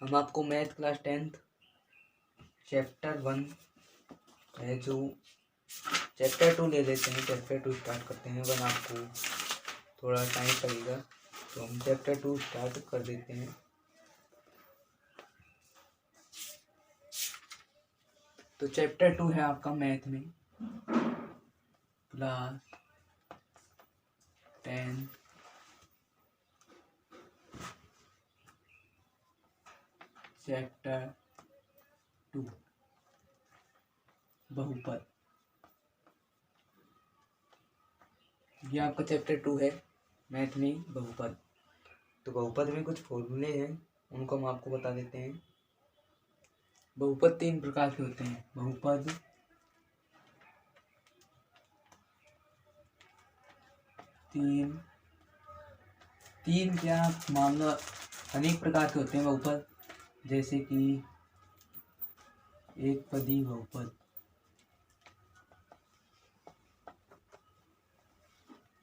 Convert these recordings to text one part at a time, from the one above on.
हम आपको math class 10th chapter 1 है जो चैप्टर 2 ले लेते हैं। चैप्टर 2 स्टार्ट करते हैं। 1 आपको थोड़ा टाइम लगेगा तो हम चैप्टर 2 स्टार्ट कर देते हैं। तो चैप्टर 2 है आपका मैथ में क्लास 10 चैप्टर 2 बहुपद। ये आपका चैप्टर 2 है मैथ में बहुपद। तो बहुपद में कुछ फॉर्मूले हैं, उनको हम आपको बता देते हैं। बहुपद 3 प्रकार के होते हैं। बहुपद तीन क्या मामला अनेक प्रकार के होते हैं बहुपद, जैसे कि एक पदी बहुपद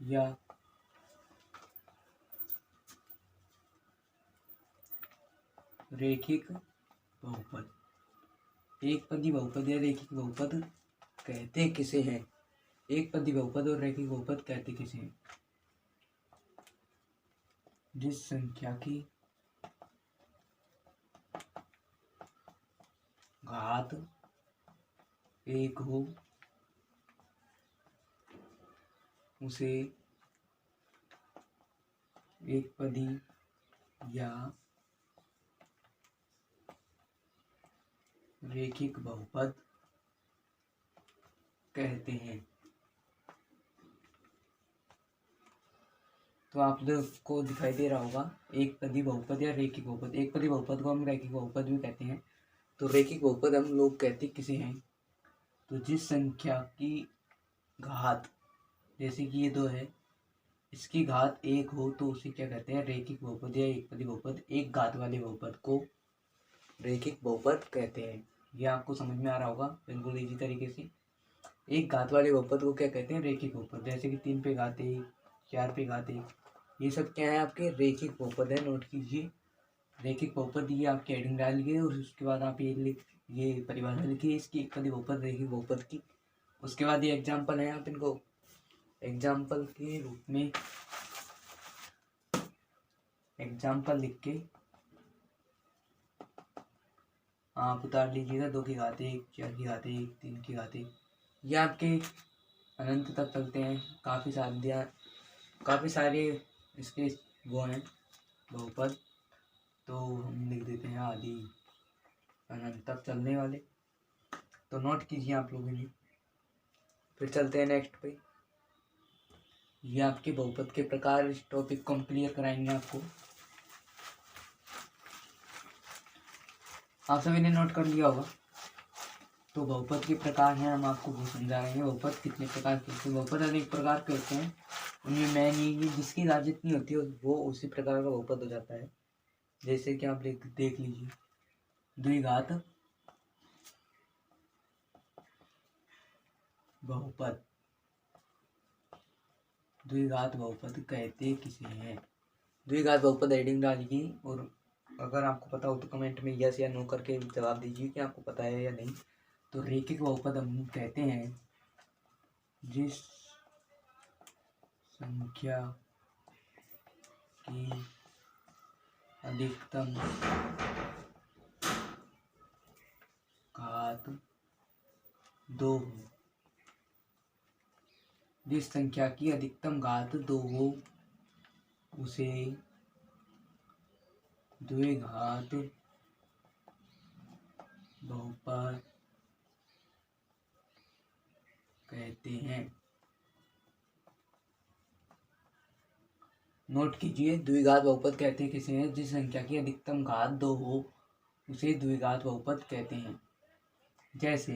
या रेखिक बहुपद। एक पदी बहुपद या रेखिक बहुपद कहते किसे हैं? एक पदी बहुपद और रेखिक बहुपद कहते किसे हैं? जिस संख्या की घात 1 हो उसे एक पदी या रेखिक बहुपद कहते हैं। तो आप लोग को दिखाई दे रहा होगा एक पदी बहुपद या रेखिक बहुपद। एक पदी बहुपद को हम रेखिक बहुपद भी कहते हैं। तो रेखिक बहुपद हम लोग कहते किसे हैं? तो जिस संख्या की घात, जैसे कि ये 2 है, इसकी घात 1 हो तो उसे क्या कहते हैं? रेखिक बहुपद या एक पदी बहुपद। एक घात वाले बहुपद को रेखिक बहुपद कहते हैं। ये आपको समझ में आ रहा होगा बिल्कुल इजी तरीके से। एक घात वाले बहुपद को क्या कहते हैं? रेखिक बहुपद। जैसे कि 3 पे घात 1, 4 पे घात 1, ये सब क्या है? आपके रेखिक बहुपद है। नोट कीजिए रेखिक बहुपद। ये आपके हेडिंग डालिए और उसके बाद आप ये परिभाषा लिखिए इसकी, एक पदी बहुपद रेखिक बहुपद की। उसके बाद ये एग्जाम्पल है, आप इनको एग्जाम्पल के रूप में एग्जाम्पल लिख के आप उतार लीजिएगा। 2 की घात 1, 4 की घात 1, 3 की घात 1, ये आपके अनंत तक चलते हैं। काफ़ी सारे इसके वो हैं बहुपद, तो हम लिख देते हैं आदि अनंत तक चलने वाले। तो नोट कीजिए आप लोगों ने। फिर चलते हैं नेक्स्ट पे। ये आपके बहुपद के प्रकार, इस टॉपिक को हम क्लियर कराएंगे आपको। आप सभी ने नोट कर लिया होगा। तो बहुपद के प्रकार हैं, हम आपको वो समझा रहे हैं। बहुपद कितने प्रकार के होते हैं? बहुपद अनेक प्रकार के होते हैं। उनमें मैन ये जिसकी घात जितनी होती है वो उसी प्रकार का बहुपद हो जाता है। जैसे कि आप देख लीजिए द्विघात बहुपद। द्विघात बहुपद कहते किसे हैं? द्विघात बहुपद हेडिंग डालिए और अगर आपको पता हो तो कमेंट में यस या नो करके जवाब दीजिए कि आपको पता है या नहीं। तो रेखिक बहुपद हम कहते हैं जिस संख्या की अधिकतम घात 2 हो। जिस संख्या की अधिकतम घात 2 हो उसे द्विघात बहुपद कहते हैं। नोट कीजिए द्विघात बहुपद कहते किसे हैं? जिस संख्या की अधिकतम घात 2 हो उसे द्विघात बहुपद कहते हैं। जैसे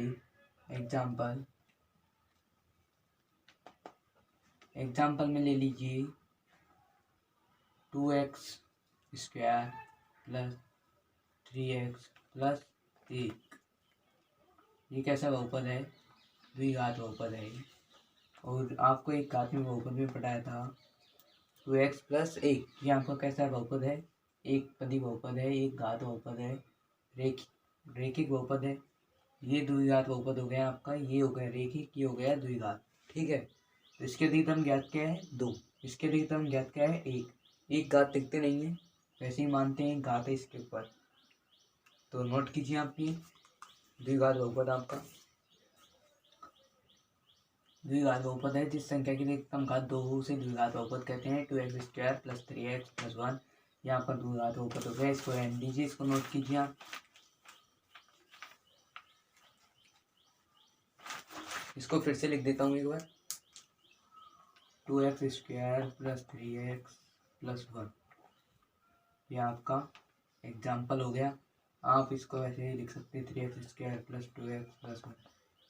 एग्जाम्पल में ले लीजिए 2x² + 3x + 1। ये कैसा बहुपद है? द्विघात बहुपद है। और आपको एक घात में बहुपद में पढ़ाया था 2x + 1। ये आपका कैसा बहुपद है? एक पदी बहुपद है, एक घात बहुपद है, रेखिक बहुपद है। ये द्विघात बहुपद हो गया आपका, ये हो गया रेखिक, ये हो गया द्विघात। ठीक है, तो इसके अधिकतम ज्ञात क्या है 2, इसके अधिकतम ज्ञात क्या है 1। एक घात दिखते नहीं है, वैसे ही मानते हैं घात है इसके ऊपर। तो नोट कीजिए आप ये द्विघात बहुपद आपका द्विघात बहुपद है जिस संख्या की अधिकतम घात 2 हो उसे द्विघात बहुपद कहते हैं। 2x² + 3x + 1 यहाँ पर द्विघात बहुपद हो गया। इसको एन लीजिए, इसको नोट कीजिए आप। इसको फिर से लिख देता हूँ एक बार, 2x² + 3x + 1 ये आपका एग्जाम्पल हो गया। आप इसको ऐसे ही लिख सकते हैं 3x² + 2x + 1।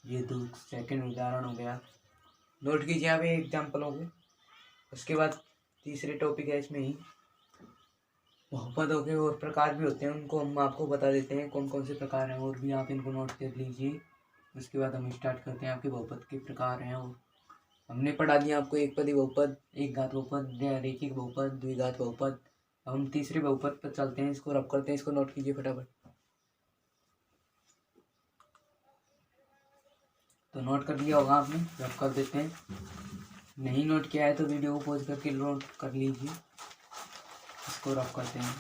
ये सेकेंड उदाहरण हो गया। नोट कीजिए आप ये एग्जाम्पल हो गए। उसके बाद तीसरे टॉपिक है इसमें ही बहुपदों के और प्रकार भी होते हैं, उनको हम आपको बता देते हैं कौन कौन से प्रकार हैं, और भी आप इनको नोट कर लीजिए। उसके बाद हम स्टार्ट करते हैं आपके बहुपद के प्रकार हैं। और हमने पढ़ा दिया आपको एक पदी बहुपद, एक घात बहुपद, रेखिक बहुपद, द्विघात बहुपद। अब हम तीसरे बहुपद पर चलते हैं, इसको रब करते हैं। इसको नोट कीजिए फटाफट। तो नोट कर लिया होगा आपने, रब कर देते हैं। नहीं नोट किया है तो वीडियो को पॉज करके नोट कर लीजिए। इसको रब करते हैं।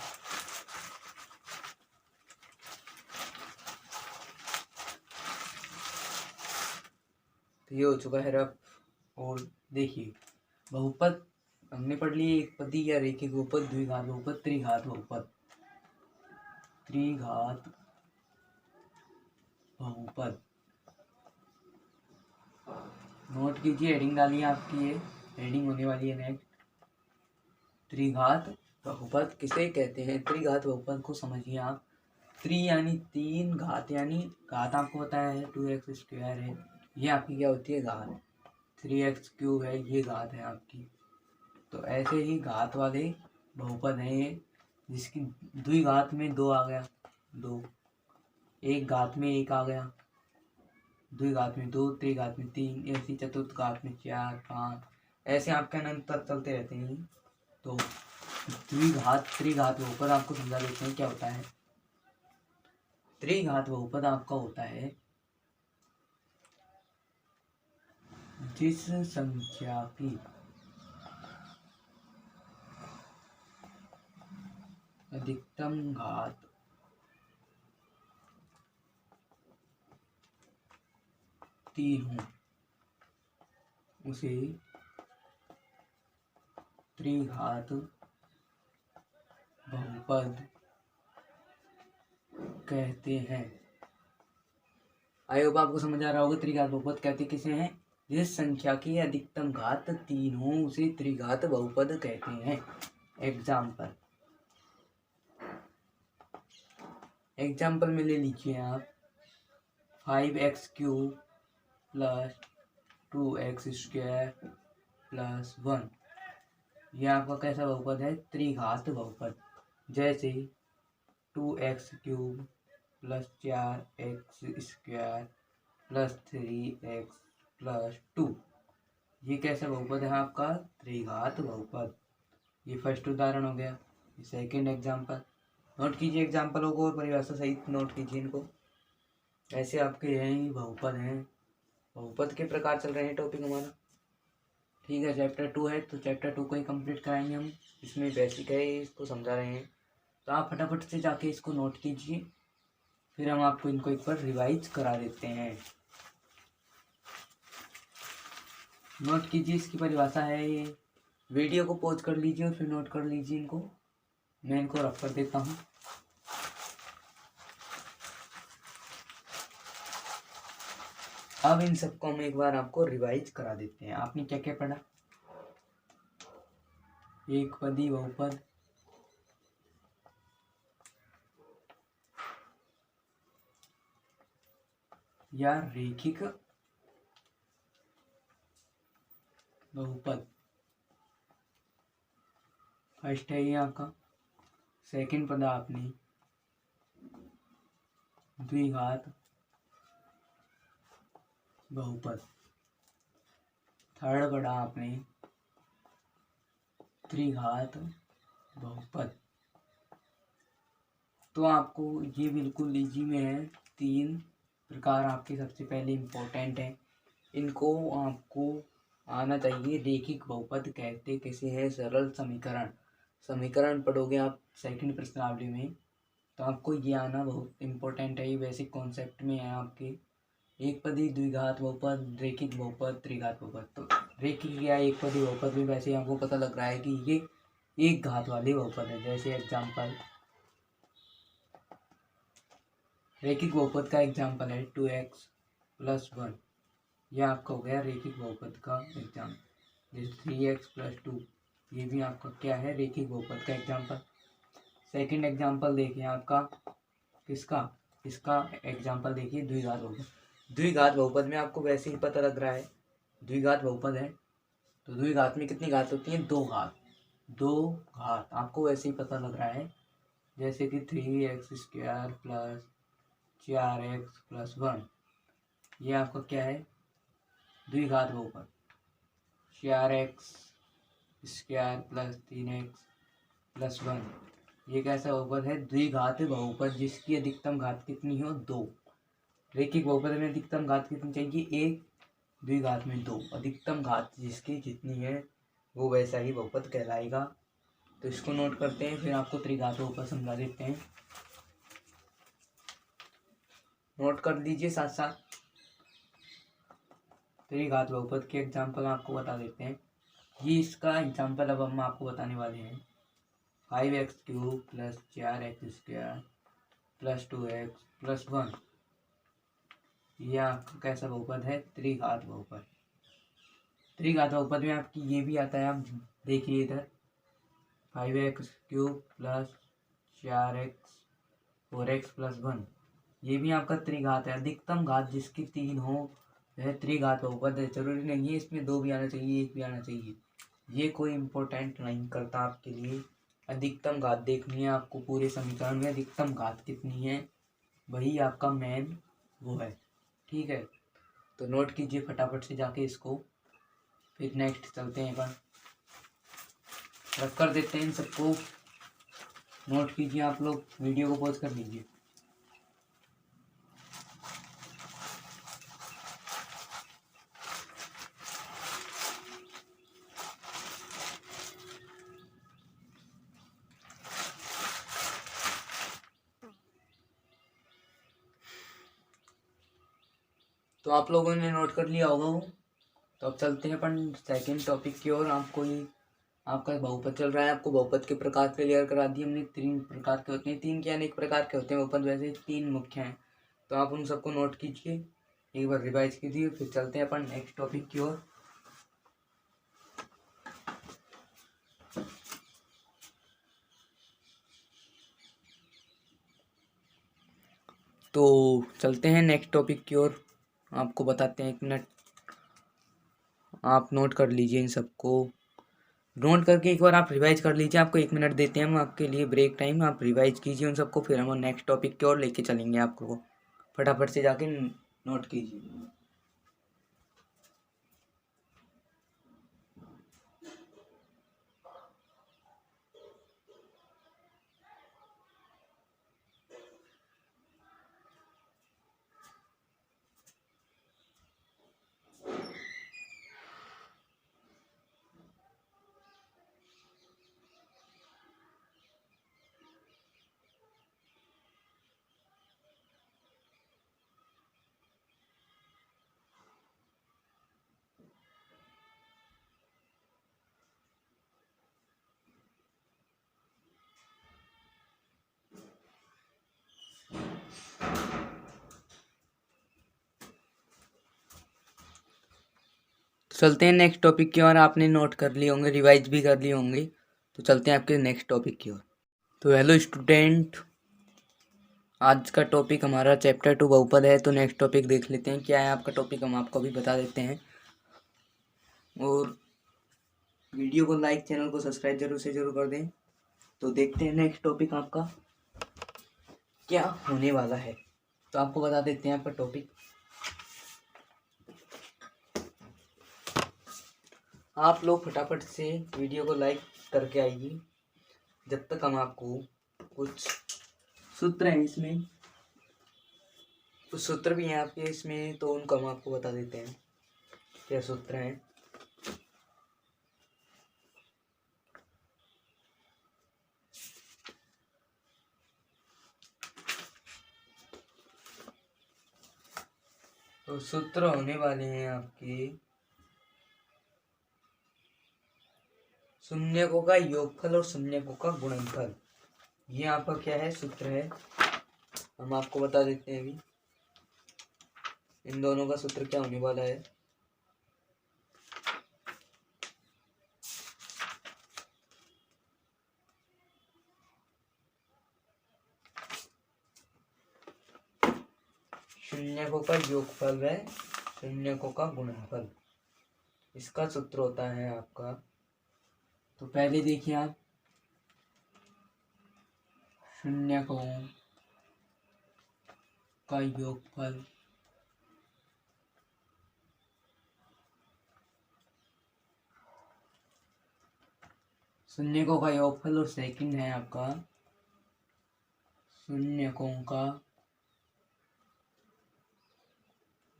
तो ये हो चुका है रब। और देखिए बहुपद हमने पढ़ लिए एक पदी या रेखिक बहुपद, द्विघात बहुपद, त्रिघात बहुपद। त्रिघात बहुपद नोट कीजिए, हेडिंग डालिए आपकी, ये हेडिंग होने वाली है नेक्स्ट। त्रिघात बहुपद किसे कहते हैं? त्रिघात बहुपद को समझिए आप। त्रि यानी 3, घात यानी घात आपको पता है 2x² है, ये आपकी क्या होती है घात। 3x³ है, ये घात है आपकी। तो ऐसे ही घात वाले बहुपद हैं ये, जिसकी द्विघात में 2 आ गया 2, एक घात में 1 आ गया, द्विघात में 2, त्रिघात में 3, ऐसी चतुर्थ घात में 4, 5, ऐसे आपके अनंत तक चलते रहते हैं। तो द्विघात त्रिघात बहुपद आपको समझा देते हैं क्या होता है। त्रिघात बहुपद आपका होता है जिस संख्या की अधिकतम घात 3 हो उसे त्रिघात बहुपद कहते हैं। आई होप आपको समझ आ रहा होगा त्रिघात बहुपद कहते किसे हैं। जिस संख्या की अधिकतम घात 3 हो उसे त्रिघात बहुपद कहते हैं। एग्जाम्पल में ले लीजिए आप 5x³ + 2x² + 1 यह आपका कैसा बहुपद है? त्रिघात बहुपद। जैसे 2x³ + 4x² + 3x + 2 ये कैसा बहुपद है आपका? त्रिघात बहुपद। ये फर्स्ट उदाहरण हो गया। ये सेकेंड एग्जाम्पल। नोट कीजिए एग्जाम्पलों को और परिभाषा सहित नोट कीजिए इनको। ऐसे आपके यही बहुपद हैं। बहुपद के प्रकार चल रहे हैं टॉपिक हमारा। ठीक है, चैप्टर 2 है तो चैप्टर 2 को ही कंप्लीट कराएंगे हम। इसमें बेसिक है, इसको समझा रहे हैं। तो आप फटाफट से जाके इसको नोट कीजिए, फिर हम आपको इनको एक बार रिवाइज करा देते हैं। नोट कीजिए, इसकी परिभाषा है ये। वीडियो को पॉज कर लीजिए और फिर नोट कर लीजिए इनको। मैं इनको रख कर देता हूँ। अब इन सबको हम एक बार आपको रिवाइज करा देते हैं। आपने क्या क्या पढ़ा? एक पदी बहुपद, या रेखिक बहुपद फर्स्ट है ये आपका। सेकंड पढ़ा आपने द्विघात बहुपद। थर्ड पढ़ा आपने त्रिघात बहुपद। तो आपको ये बिल्कुल इजी में है। 3 प्रकार आपके सबसे पहले इम्पोर्टेंट हैं, इनको आपको आना चाहिए। रेखिक बहुपद कहते किसे हैं? सरल समीकरण। समीकरण पढ़ोगे आप सेकंड प्रश्नावली में, तो आपको ये आना बहुत इम्पोर्टेंट है। ये बेसिक कॉन्सेप्ट में है आपके। एक पदी, द्विघात बहुपद, रेखिक बहुपद, त्रिघात बहुपद। तो रेखिक या एक पदी बहुपद में वैसे आपको पता लग रहा है कि ये एक घात वाले बहुपद है। जैसे एग्जाम्पल, रेखिक बहुपद का एग्जाम्पल है 2x + 1। यह आपका हो गया रेखिक बहुपद का एग्जाम्पल। जैसे 3x + 2, ये भी आपका क्या है? रेखिक बहुपद का एग्जाम्पल। सेकंड एग्जाम्पल देखिए आपका किसका? इसका एग्जाम्पल देखिए द्विघात बहुपद। द्विघात बहुपद में आपको वैसे ही पता लग रहा है, द्विघात बहुपद है तो द्विघात में कितनी घात होती है? 2 घात। 2 घात आपको वैसे ही पता लग रहा है, जैसे कि 3x² + 4x + 1। ये आपका क्या है? द्विघात बहुपद। 4x² + 3x + 1, ये कैसा बहुपद है? द्विघात बहुपद जिसकी अधिकतम घात कितनी हो? 2। रेखिक बहुपद में अधिकतम घात कितनी चाहिए? 1, द्विघात में 2। अधिकतम घात जिसकी जितनी है वो वैसा ही बहुपद कहलाएगा। तो इसको नोट करते हैं, फिर आपको त्रिघात बहुपद समझा देते हैं। नोट कर लीजिए साथ साथ। त्रिघात बहुपद के एग्जाम्पल आपको बता देते हैं। ये इसका एग्जाम्पल अब हम आपको बताने वाले हैं। 5x³ + 4x² + 2x + 1, यह आपका कैसा बहुपद है? त्रिघात बहुपद। त्रिघात बहुपद में आपकी ये भी आता है, आप देखिए इधर 5x³ + 4x 4x + 1, ये भी आपका त्रिघात है। अधिकतम घात जिसकी 3 हो वह त्रिघात बहुपद है। जरूरी नहीं है इसमें 2 भी आना चाहिए, 1 भी आना चाहिए, ये कोई इम्पोर्टेंट नहीं करता आपके लिए। अधिकतम घात देखनी है आपको, पूरे समीकरण में अधिकतम घात कितनी है वही आपका मेन वो है। ठीक है, तो नोट कीजिए फटाफट से जाके इसको, फिर नेक्स्ट चलते हैं। अपन रख कर देते हैं इन सबको। नोट कीजिए आप लोग, वीडियो को पॉज कर लीजिए। तो आप लोगों ने नोट कर लिया होगा वो। तो अब चलते हैं अपन सेकंड टॉपिक की ओर। आपको ये आपका बहुपद चल रहा है, आपको बहुपद के प्रकार क्लियर करा दिए हमने। 3 प्रकार के होते हैं, 3 के अनेक प्रकार के होते हैं बहुपद, वैसे 3 मुख्य हैं। तो आप उन सबको नोट कीजिए, एक बार रिवाइज कीजिए, फिर चलते हैं अपन नेक्स्ट टॉपिक की ओर। तो चलते हैं नेक्स्ट टॉपिक की ओर, आपको बताते हैं। 1 मिनट आप नोट कर लीजिए इन सबको। नोट करके एक बार आप रिवाइज कर लीजिए। आपको 1 मिनट देते हैं हम आपके लिए ब्रेक टाइम, आप रिवाइज कीजिए उन सबको, फिर हम नेक्स्ट टॉपिक की ओर लेके चलेंगे आपको। फटाफट से जाके नोट कीजिए। चलते हैं नेक्स्ट टॉपिक की ओर। आपने नोट कर लिए होंगे, रिवाइज भी कर लिए होंगे, तो चलते हैं आपके नेक्स्ट टॉपिक की ओर। तो हेलो स्टूडेंट, आज का टॉपिक हमारा चैप्टर 2 बहुपद है। तो नेक्स्ट टॉपिक देख लेते हैं क्या है आपका टॉपिक, हम आपको भी बता देते हैं। और वीडियो को लाइक, चैनल को सब्सक्राइब जरूर से जरूर कर दें। तो देखते हैं नेक्स्ट टॉपिक आपका क्या होने वाला है। तो आपको बता देते हैं आपका टॉपिक। आप लोग फटाफट से वीडियो को लाइक करके आइए, जब तक हम आपको कुछ सूत्र है इसमें, तो सूत्र भी हैं आपके इसमें, तो उनको हम आपको बता देते हैं क्या सूत्र हैं। तो सूत्र होने वाले हैं आपके शून्यकों का योगफल और शून्यकों का गुणनफल। ये आपका क्या है, सूत्र है, हम आपको बता देते हैं अभी। इन दोनों का सूत्र क्या होने वाला है। शून्यकों का योगफल व शून्यकों का गुणनफल, इसका सूत्र होता है आपका। तो पहले देखिए आप, शून्यकों का योगफल शून्यकों का योगफल और सेकंड है आपका शून्यकों का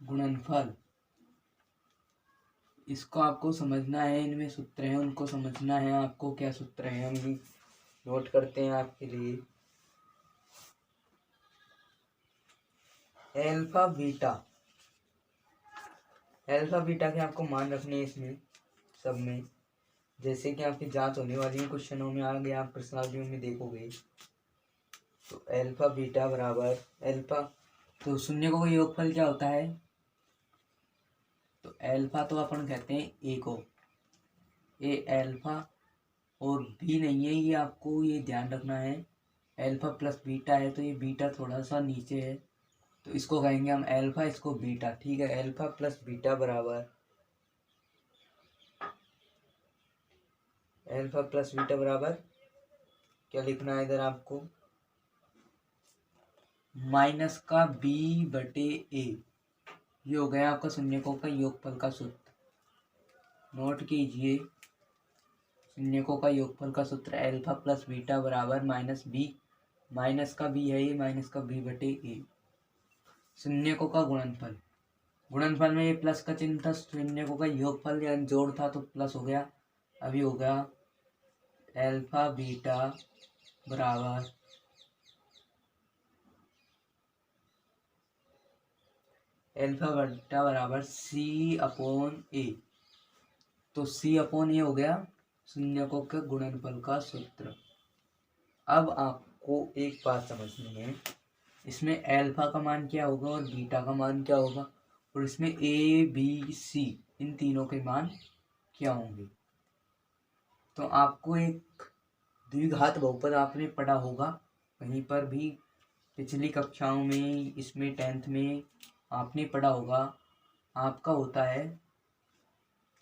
गुणनफल। इसको आपको समझना है, इनमें सूत्र हैं उनको समझना है आपको, क्या सूत्र हैं हम भी नोट करते हैं आपके लिए। एल्फा बीटा, एल्फा बीटा के आपको मान रखने हैं इसमें सब में, जैसे कि आपकी जांच होने वाली है क्वेश्चनों में, आगे आप प्रश्नावलियों में देखोगे। तो एल्फा बीटा बराबर एल्फा, तो शून्यकों का योगफल क्या होता है, तो एल्फा तो अपन कहते हैं ए को, ए एल्फा और बी नहीं है, ये आपको ये ध्यान रखना है। एल्फा प्लस बीटा है तो ये बीटा थोड़ा सा नीचे है, तो इसको कहेंगे हम एल्फा, इसको बीटा, ठीक है। एल्फा प्लस बीटा बराबर, एल्फा प्लस बीटा बराबर क्या लिखना है इधर आपको, माइनस का बी बटे ए। ये हो गया आपका शून्यकों का योगफल का सूत्र। नोट कीजिए, शून्यकों का योगफल का सूत्र एल्फा प्लस बीटा बराबर माइनस बी, माइनस का बी है ये, माइनस का बी बटे ए। शून्यकों का गुणनफल, गुणनफल में ये प्लस का चिन्ह था, शून्यकों का योगफल यानी जोड़ था तो प्लस हो गया, अभी हो गया एल्फा बीटा बराबर एल्फा बीटा बराबर सी अपॉन ए। तो सी अपॉन ए हो गया शून्यकों के गुणनफल का सूत्र। अब आपको एक बात समझनी है, इसमें एल्फा का मान क्या होगा और बीटा का मान क्या होगा, और इसमें ए बी सी इन तीनों के मान क्या होंगे। तो आपको एक द्विघात बहुपद आपने पढ़ा होगा कहीं पर भी, पिछली कक्षाओं में, इसमें 10th में आपने पढ़ा होगा। आपका होता है,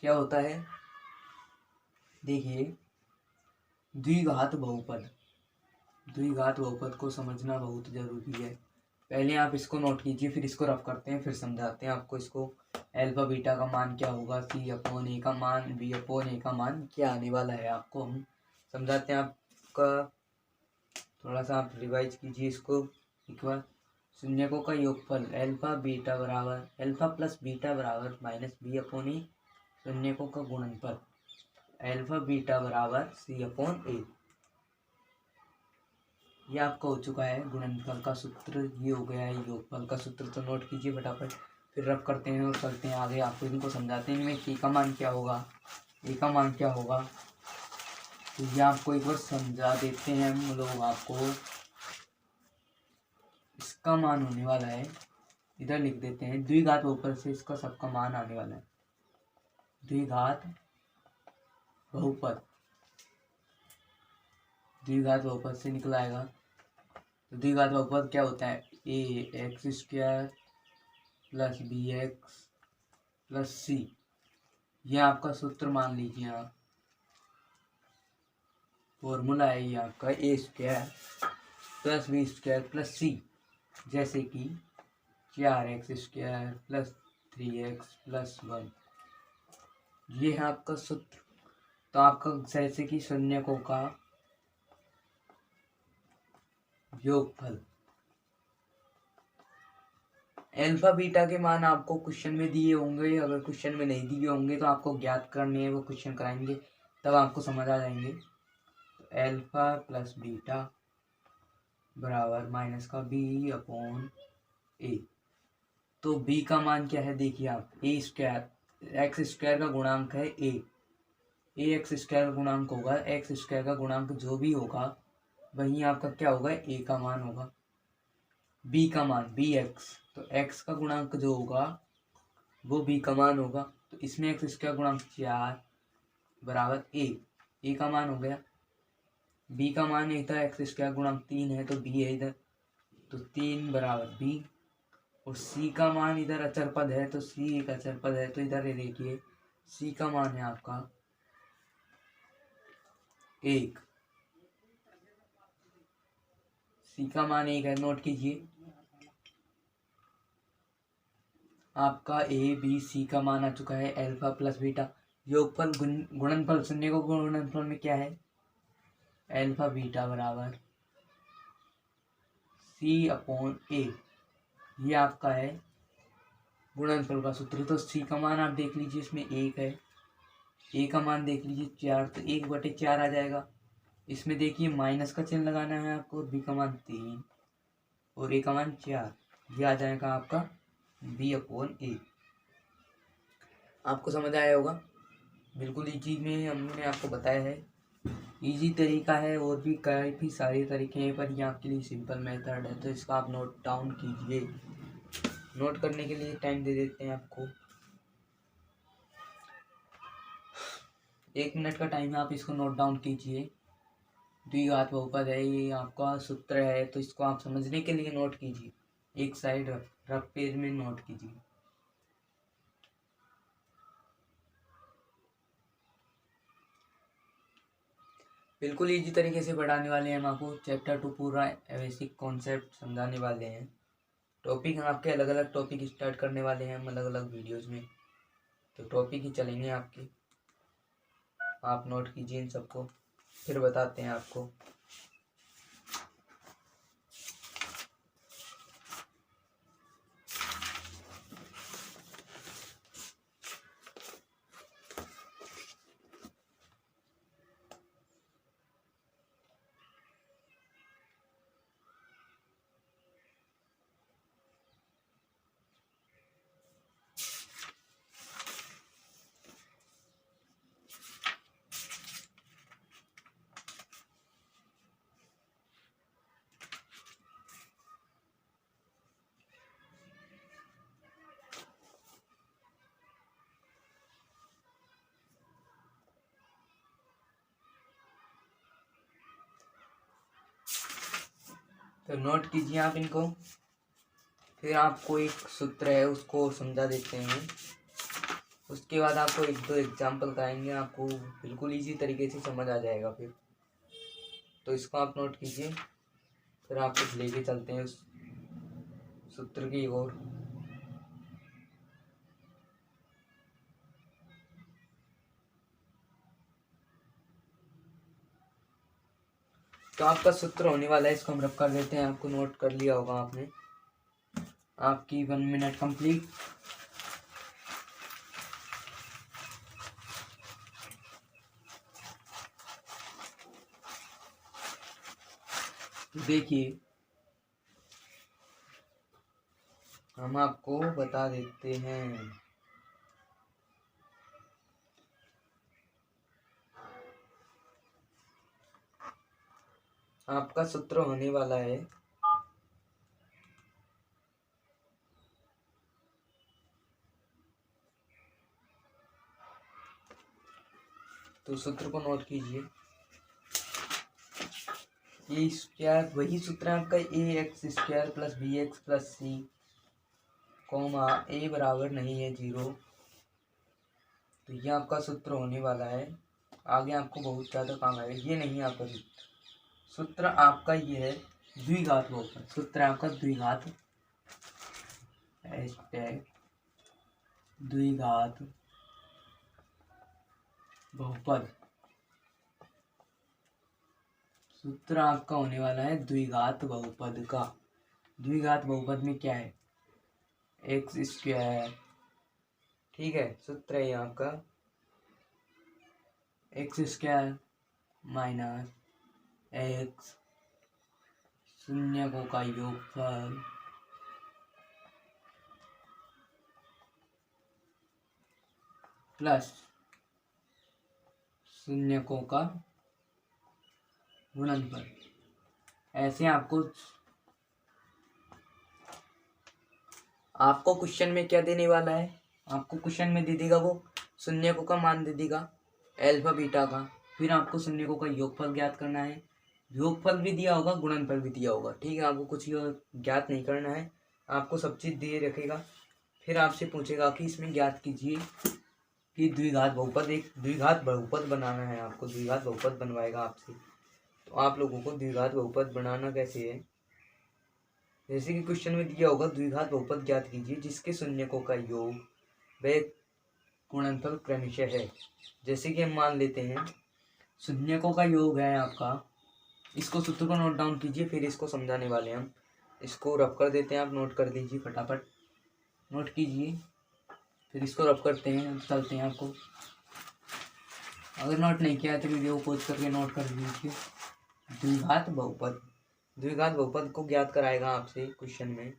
क्या होता है, देखिए द्विघात बहुपद, द्विघात बहुपद को समझना बहुत जरूरी है। पहले आप इसको नोट कीजिए, फिर इसको रफ करते हैं, फिर समझाते हैं आपको इसको। एल्फा बीटा का मान क्या होगा, सी अपॉन ए का मान, बी अपॉन ए का मान क्या आने वाला है, आपको हम समझाते हैं। आपका थोड़ा सा आप रिवाइज कीजिए इसको एक बार। शून्यकों का योगफल एल्फा बीटा बराबर एल्फा प्लस बीटा बराबर माइनस बी अपॉन ए। शून्यकों का गुणनफल एल्फा बीटा बराबर सी अपॉन ए। ये आपका हो चुका है गुणनफल का सूत्र, ये हो गया है योगफल का सूत्र। तो नोट कीजिए फटाफट, फिर रफ करते हैं और चलते हैं आगे, आपको इनको समझाते हैं। इनमें के का मान क्या होगा, ए का मान क्या होगा, तो ये आपको एक बार समझा देते हैं हम लोग आपको। इसका मान होने वाला है, इधर लिख देते हैं, द्विघात बहुपद से इसका सबका मान आने वाला है। द्विघात बहुपद, द्विघात बहुपद से निकल आएगा। तो द्विघात बहुपद क्या होता है, a x square plus b x plus c, ये आपका सूत्र मान लीजिए आप। फॉर्मूला है ये आपका a square plus b square plus c, जैसे कि 4x square plus 3x plus 1, ये है आपका सूत्र। तो आपका जैसे कि शून्यकों का योगफल। अल्फा बीटा के मान आपको क्वेश्चन में दिए होंगे, अगर क्वेश्चन में नहीं दिए होंगे तो आपको ज्ञात करने हैं, वो क्वेश्चन कराएंगे तब आपको समझ आ जाएंगे। तो अल्फा प्लस बीटा बराबर माइनस का बी अपॉन ए। तो बी का मान क्या है देखिए आप, ए स्क्वायर, एक्स स्क्वायर का गुणांक है ए एक्स स्क्वायर का गुणांक होगा, एक्स स्क्वायर का गुणांक जो भी होगा वही आपका क्या होगा, ए का मान होगा। बी का मान बी एक्स, तो एक्स का गुणांक जो होगा वो बी का मान होगा। तो इसमें एक्स स्क्वायर गुणांक 4 बराबर ए का मान हो गया। बी का मान इधर एक्स स्क्वायर गुणांक 3 है तो बी है इधर, तो 3 बराबर बी। और सी का मान इधर अचर पद है तो सी एक अचर पद है, तो इधर ये देखिए सी का मान है आपका 1, सी का मान 1 है, नोट कीजिए। आपका ए बी सी का मान आ चुका है, अल्फा प्लस बीटा। योगफल गुणनफल शून्य को गुणनफल में क्या है, अल्फा बीटा बराबर सी अपॉन ए, ये आपका है गुणनफल का सूत्र। तो सी का मान आप देख लीजिए, इसमें 1 है, ए का मान देख लीजिए 4, तो 1/4 आ जाएगा। इसमें देखिए माइनस का चिन्ह लगाना है आपको, बी का मान 3 और ए का मान 4, ये आ जाएगा आपका बी अपॉन ए। आपको समझ आया होगा, बिल्कुल इजी में हमने आपको बताया है, इजी तरीका है। और भी काफ़ी सारे तरीके हैं पर ये आपके लिए सिंपल मेथड है, तो इसका आप नोट डाउन कीजिए। नोट करने के लिए टाइम दे देते हैं आपको, 1 मिनट का टाइम है, आप इसको नोट डाउन कीजिए। द्विघात बहुपद है, ये आपका सूत्र है, तो इसको आप समझने के लिए नोट कीजिए, एक साइड रफ पेज में नोट कीजिए। बिल्कुल इजी तरीके से पढ़ाने वाले हैं हम आपको, चैप्टर 2 पूरा बेसिक कॉन्सेप्ट समझाने वाले हैं। टॉपिक आपके अलग अलग टॉपिक स्टार्ट करने वाले हैं हम अलग अलग वीडियोज़ में, तो टॉपिक ही चलेंगे आपके। आप नोट कीजिए इन सबको, फिर बताते हैं आपको। तो नोट कीजिए आप इनको, फिर आपको एक सूत्र है उसको समझा देते हैं, उसके बाद आपको 1-2 एग्जाम्पल कराएंगे, आपको बिल्कुल इजी तरीके से समझ आ जाएगा फिर। तो इसको आप नोट कीजिए, फिर आपको लेके चलते हैं उस सूत्र की ओर। तो आपका सूत्र होने वाला है, इसको हम रब कर देते हैं, आपको नोट कर लिया होगा आपने। आपकी 1 मिनट कंप्लीट। देखिए हम आपको बता देते हैं, आपका सूत्र होने वाला है तो सूत्र को नोट कीजिए। ये स्क्वायर वही सूत्र है आपका, a x square plus b x plus c comma a बराबर नहीं है 0। तो ये आपका सूत्र होने वाला है, आगे आपको बहुत ज़्यादा काम आएगा। ये नहीं आपका सूत्र आपका ये है द्विघात बहुपद, सूत्र आपका द्विघात द्विघात बहुपद सूत्र आपका होने वाला है द्विघात बहुपद का। द्विघात बहुपद में क्या है, एक्स स्क्वायर, ठीक है। सूत्र है आपका एक्स स्क्वायर माइनस एक्स शून्यकों का योगफल प्लस शून्यकों का गुणनफल। ऐसे आपको क्वेश्चन में क्या देने वाला है, आपको क्वेश्चन में दे देगा वो शून्यकों का मान दे देगा अल्फा बीटा का, फिर आपको शून्यकों का योगफल ज्ञात करना है। योगफल भी दिया होगा, गुणनफल भी दिया होगा, ठीक है। आपको कुछ ज्ञात नहीं करना है, आपको सब चीज़ दिए रखेगा। फिर आपसे पूछेगा कि इसमें ज्ञात कीजिए कि द्विघात बहुपद, एक द्विघात बहुपद बनाना है आपको, द्विघात बहुपद बनवाएगा आपसे। तो आप लोगों को द्विघात बहुपद बनाना कैसे है, जैसे कि क्वेश्चन में दिया होगा द्विघात बहुपद ज्ञात कीजिए जिसके शून्यकों का योग व गुणनफल क्रमशः है। जैसे कि हम मान लेते हैं शून्यकों का योग है आपका, इसको सूत्र को नोट डाउन कीजिए, फिर इसको समझाने वाले हम। इसको रफ कर देते हैं, आप नोट कर दीजिए, फटाफट नोट कीजिए, फिर इसको रफ करते हैं, चलते हैं आपको। अगर नोट नहीं किया तो वीडियो को पॉज करके नोट कर लीजिए। द्विघात बहुपद, द्विघात बहुपद को ज्ञात कराएगा आपसे क्वेश्चन में।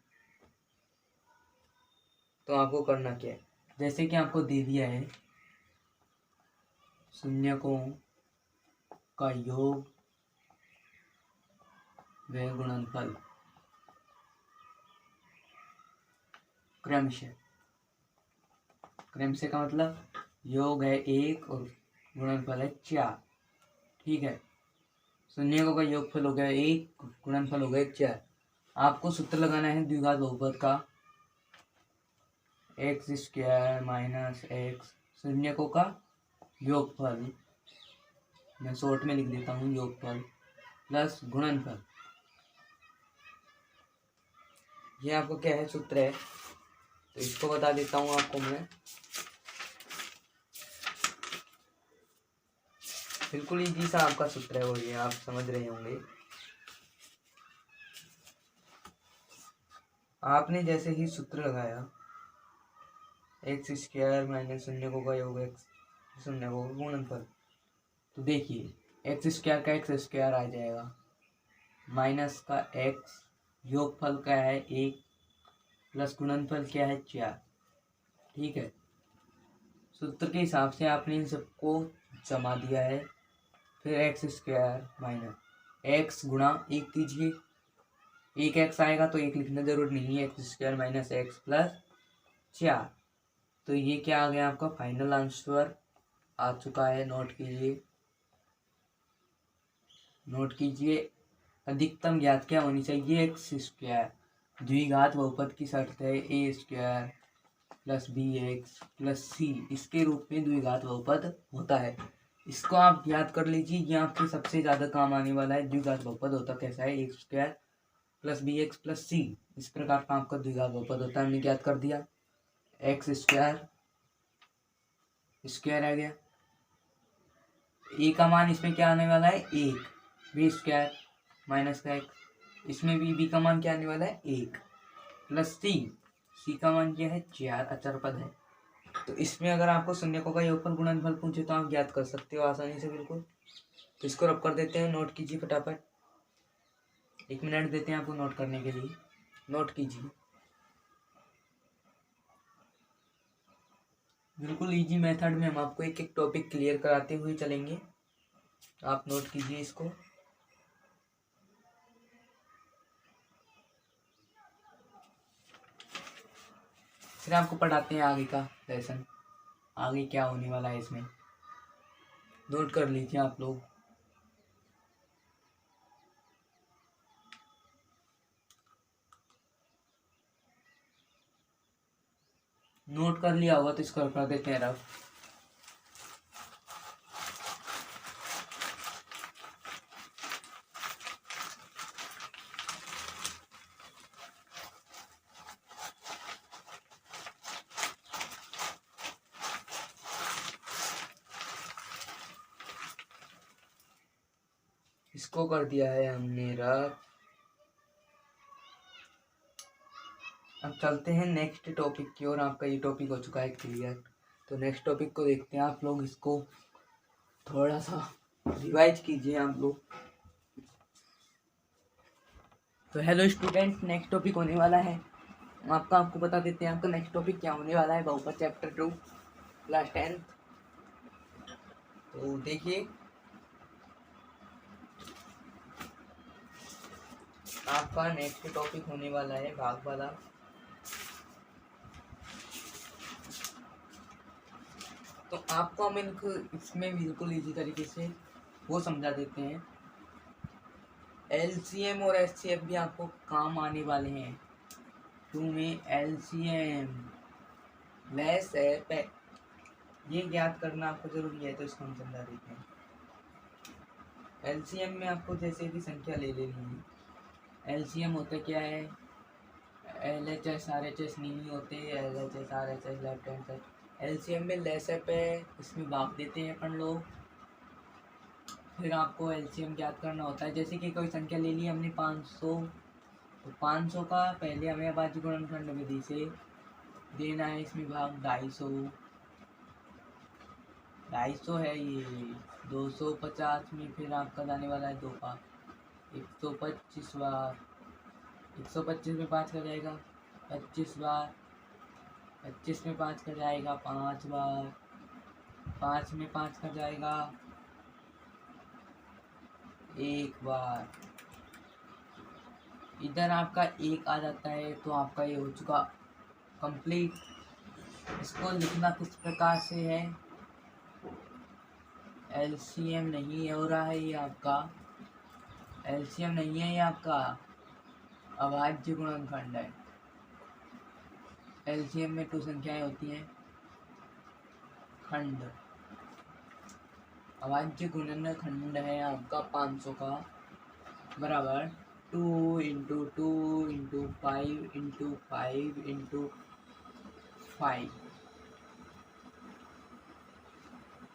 तो आपको करना क्या है, जैसे कि आपको दे दिया है शून्यकों का योग व गुणनफल क्रमशः, क्रमशः का मतलब योग है 1 और गुणनफल है 4, ठीक है। शून्यकों का योगफल हो गया 1, गुणनफल हो गया 4। आपको सूत्र लगाना है द्विघात बहुपद का एक्स स्क्वायर माइनस एक्स शून्यकों का योगफल, मैं शॉर्ट में लिख देता हूँ योगफल, प्लस गुणनफल। ये आपको क्या है, सूत्र है। तो इसको बता देता हूँ आपको मैं, बिल्कुल इजी सा आपका सूत्र है वो, ये आप समझ रहे होंगे। आपने जैसे ही सूत्र लगाया एक्स स्क्वायर माइनस शून्यकों का योग एक्स शून्यकों का गुणनफल, तो देखिए एक्स स्क्वायर का एक्स स्क्वायर आ जाएगा, माइनस का एक्स, योगफल का है 1, प्लस गुणनफल क्या है 4, ठीक है। सूत्र के हिसाब से आपने इन सबको जमा दिया है। फिर एक्स स्क्वायर माइनस एक्स गुणा 1 कीजिए, 1 एक्स आएगा तो 1 लिखना जरूरी नहीं है, x square minus x plus 4। तो ये क्या आ गया आपका फाइनल आंसर आ चुका है, नोट कीजिए, नोट कीजिए। अधिकतम ज्ञात क्या होनी चाहिए, एक्स स्क्वायर। द्विघात बहुपद की शर्त है a square plus b x plus c, इसके रूप में द्विघात बहुपद होता है। इसको आप याद कर लीजिए, ये आपके सबसे ज़्यादा काम आने वाला है। द्विघात बहुपद होता कैसा है, a square plus b x plus c, इस प्रकार का आपका द्विघात बहुपद होता है। हमने ज्ञात कर दिया, एक्स स्क्वायर स्क्वायर आ गया, ए का मान इसमें क्या आने वाला है 1, बी स्क्वायर माइनस का एक्स, इसमें भी बी का मान क्या आने वाला है 1, प्लस सी का मान क्या है 4, अचर पद है। तो इसमें अगर आपको शून्यकों का योगफल गुणनफल पूछे तो आप ज्ञात कर सकते हो आसानी से, बिल्कुल। तो इसको रब कर देते हैं, नोट कीजिए फटाफट, 1 मिनट देते हैं आपको नोट करने के लिए, नोट कीजिए। बिल्कुल इजी मेथड में हम आपको एक एक टॉपिक क्लियर कराते हुए चलेंगे, आप नोट कीजिए इसको। फिर आपको पढ़ाते हैं आगे का लेसन, आगे क्या होने वाला है इसमें, नोट कर लीजिए आप लोग। नोट कर लिया होगा तो इसको कर देते हैं रफ। इसको कर दिया है हमने रफ। अब चलते हैं नेक्स्ट टॉपिक की ओर। आपका ये टॉपिक हो चुका है क्लियर, तो नेक्स्ट टॉपिक को देखते हैं। आप लोग इसको थोड़ा सा रिवाइज कीजिए आप लोग। तो हेलो स्टूडेंट, नेक्स्ट टॉपिक होने वाला है आपको बता देते हैं आपका नेक्स्ट टॉपिक क्या होने वाला है। बहुपद चैप्टर 2 क्लास 10। तो देखिए आपका नेक्स्ट टॉपिक होने वाला है भाग वाला। तो आपको हम इसमें बिल्कुल इजी तरीके से वो समझा देते हैं। एलसीएम और एचसीएफ भी आपको काम आने वाले हैं। टू में एलसीएम लेस है, ये ज्ञात करना आपको जरूरी है, तो इसको हम समझा देते हैं। एलसीएम में आपको जैसे भी संख्या ले लेनी है। एलसीएम होता क्या है, LHS RHS नहीं होते, LHS RHS left hand side. LCM में लेस है, इसमें भाग देते हैं अपन लोग। फिर आपको एलसीएम ज्ञात करना होता है। जैसे कि कोई संख्या ले ली हमने 500, तो 500 का पहले हमें अभाज्य गुणनखंड विधि से देना है इसमें भाग 250। 250 है ये। 250 में फिर आपका जाने वाला है 2 का 125 बार। 125 में 5 का जाएगा 25 बार। 25 में 5 का जाएगा 5 बार। 5 में 5 का जाएगा 1 बार। इधर आपका 1 आ जाता है, तो आपका ये हो चुका कंप्लीट। इसको लिखना किस प्रकार से है, एलसीएम नहीं हो रहा है ये आपका, एलसीएम नहीं है ये आपका अभाज्य गुणनखंड है। एलसीएम में 2 संख्याएं होती हैं खंड। अभाज्य गुणनखंड है आपका 500 का बराबर 2 into 2 into 5 into 5 into 5।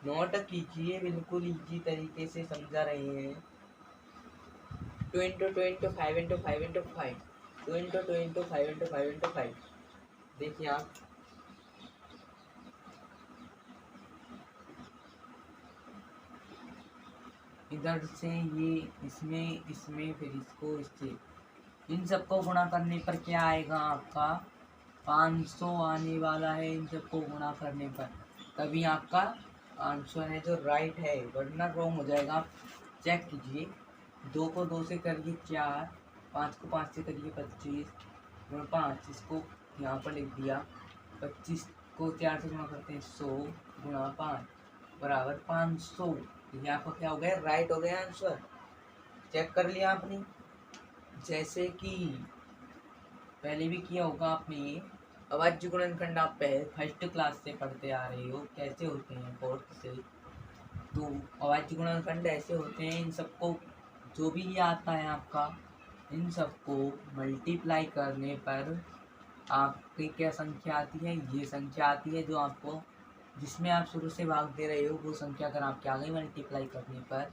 Note कीजिए, बिल्कुल इजी तरीके से समझा रहे हैं। 2 into 2 into 5 into 5 into 5, 2 into 2 into 5 into 5 into 5। देखिए आप इधर से ये इसमें फिर इसको इससे, इन सबको गुणा करने पर क्या आएगा आपका 500 आने वाला है। इन सबको गुणा करने पर तभी आपका आंसर है जो राइट है, वरना रॉन्ग हो जाएगा। आप चेक कीजिए। 2 को 2 से करिए 4, 5 को 5 से करिए 25 गुणा 5, इसको यहाँ पर लिख दिया। 25 को 4 से गुणा करते हैं 100 गुणा 5 बराबर 500। ये आपका क्या हो गया, राइट हो गया आंसर। चेक कर लिया आपने, जैसे कि पहले भी किया होगा आपने। ये अभाज्य गुणनखंड आप फर्स्ट क्लास से पढ़ते आ रहे हो, कैसे होते हैं 4th से। तो अभाज्य गुणनखंड ऐसे होते हैं, इन सबको जो भी ये आता है आपका, इन सबको मल्टीप्लाई करने पर आपकी क्या संख्या आती है, ये संख्या आती है जो आपको, जिसमें आप शुरू से भाग दे रहे हो, वो संख्या अगर आपके आ गई मल्टीप्लाई करने पर,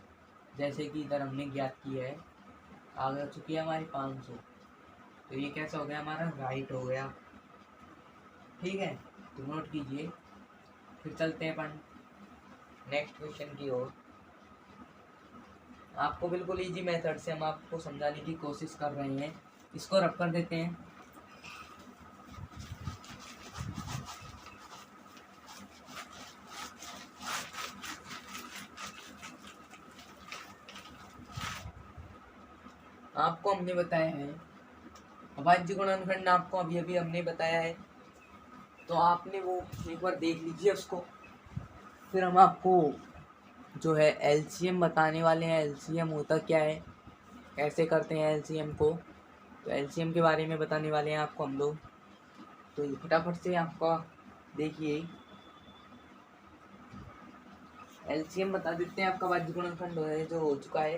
जैसे कि इधर हमने ज्ञात किया है, आ चुकी है हमारी 500। तो ये कैसा हो गया हमारा, राइट हो गया। ठीक है, तो नोट कीजिए। फिर चलते हैं अपन नेक्स्ट क्वेश्चन की ओर। आपको बिल्कुल इजी मेथड से हम आपको समझाने की कोशिश कर रहे हैं। इसको रख कर देते हैं। आपको हमने बताया है अभाज्य गुणनखंड, आपको अभी अभी हमने बताया है, तो आपने वो एक बार देख लीजिए उसको। फिर हम आपको जो है एलसीएम बताने वाले हैं। एलसीएम होता क्या है, कैसे करते हैं एलसीएम को, तो एलसीएम के बारे में बताने वाले हैं आपको हम लोग। तो फटाफट से आपका देखिए, एलसीएम बता देते हैं। आपका अभाज्य गुणनखंड है जो हो चुका है,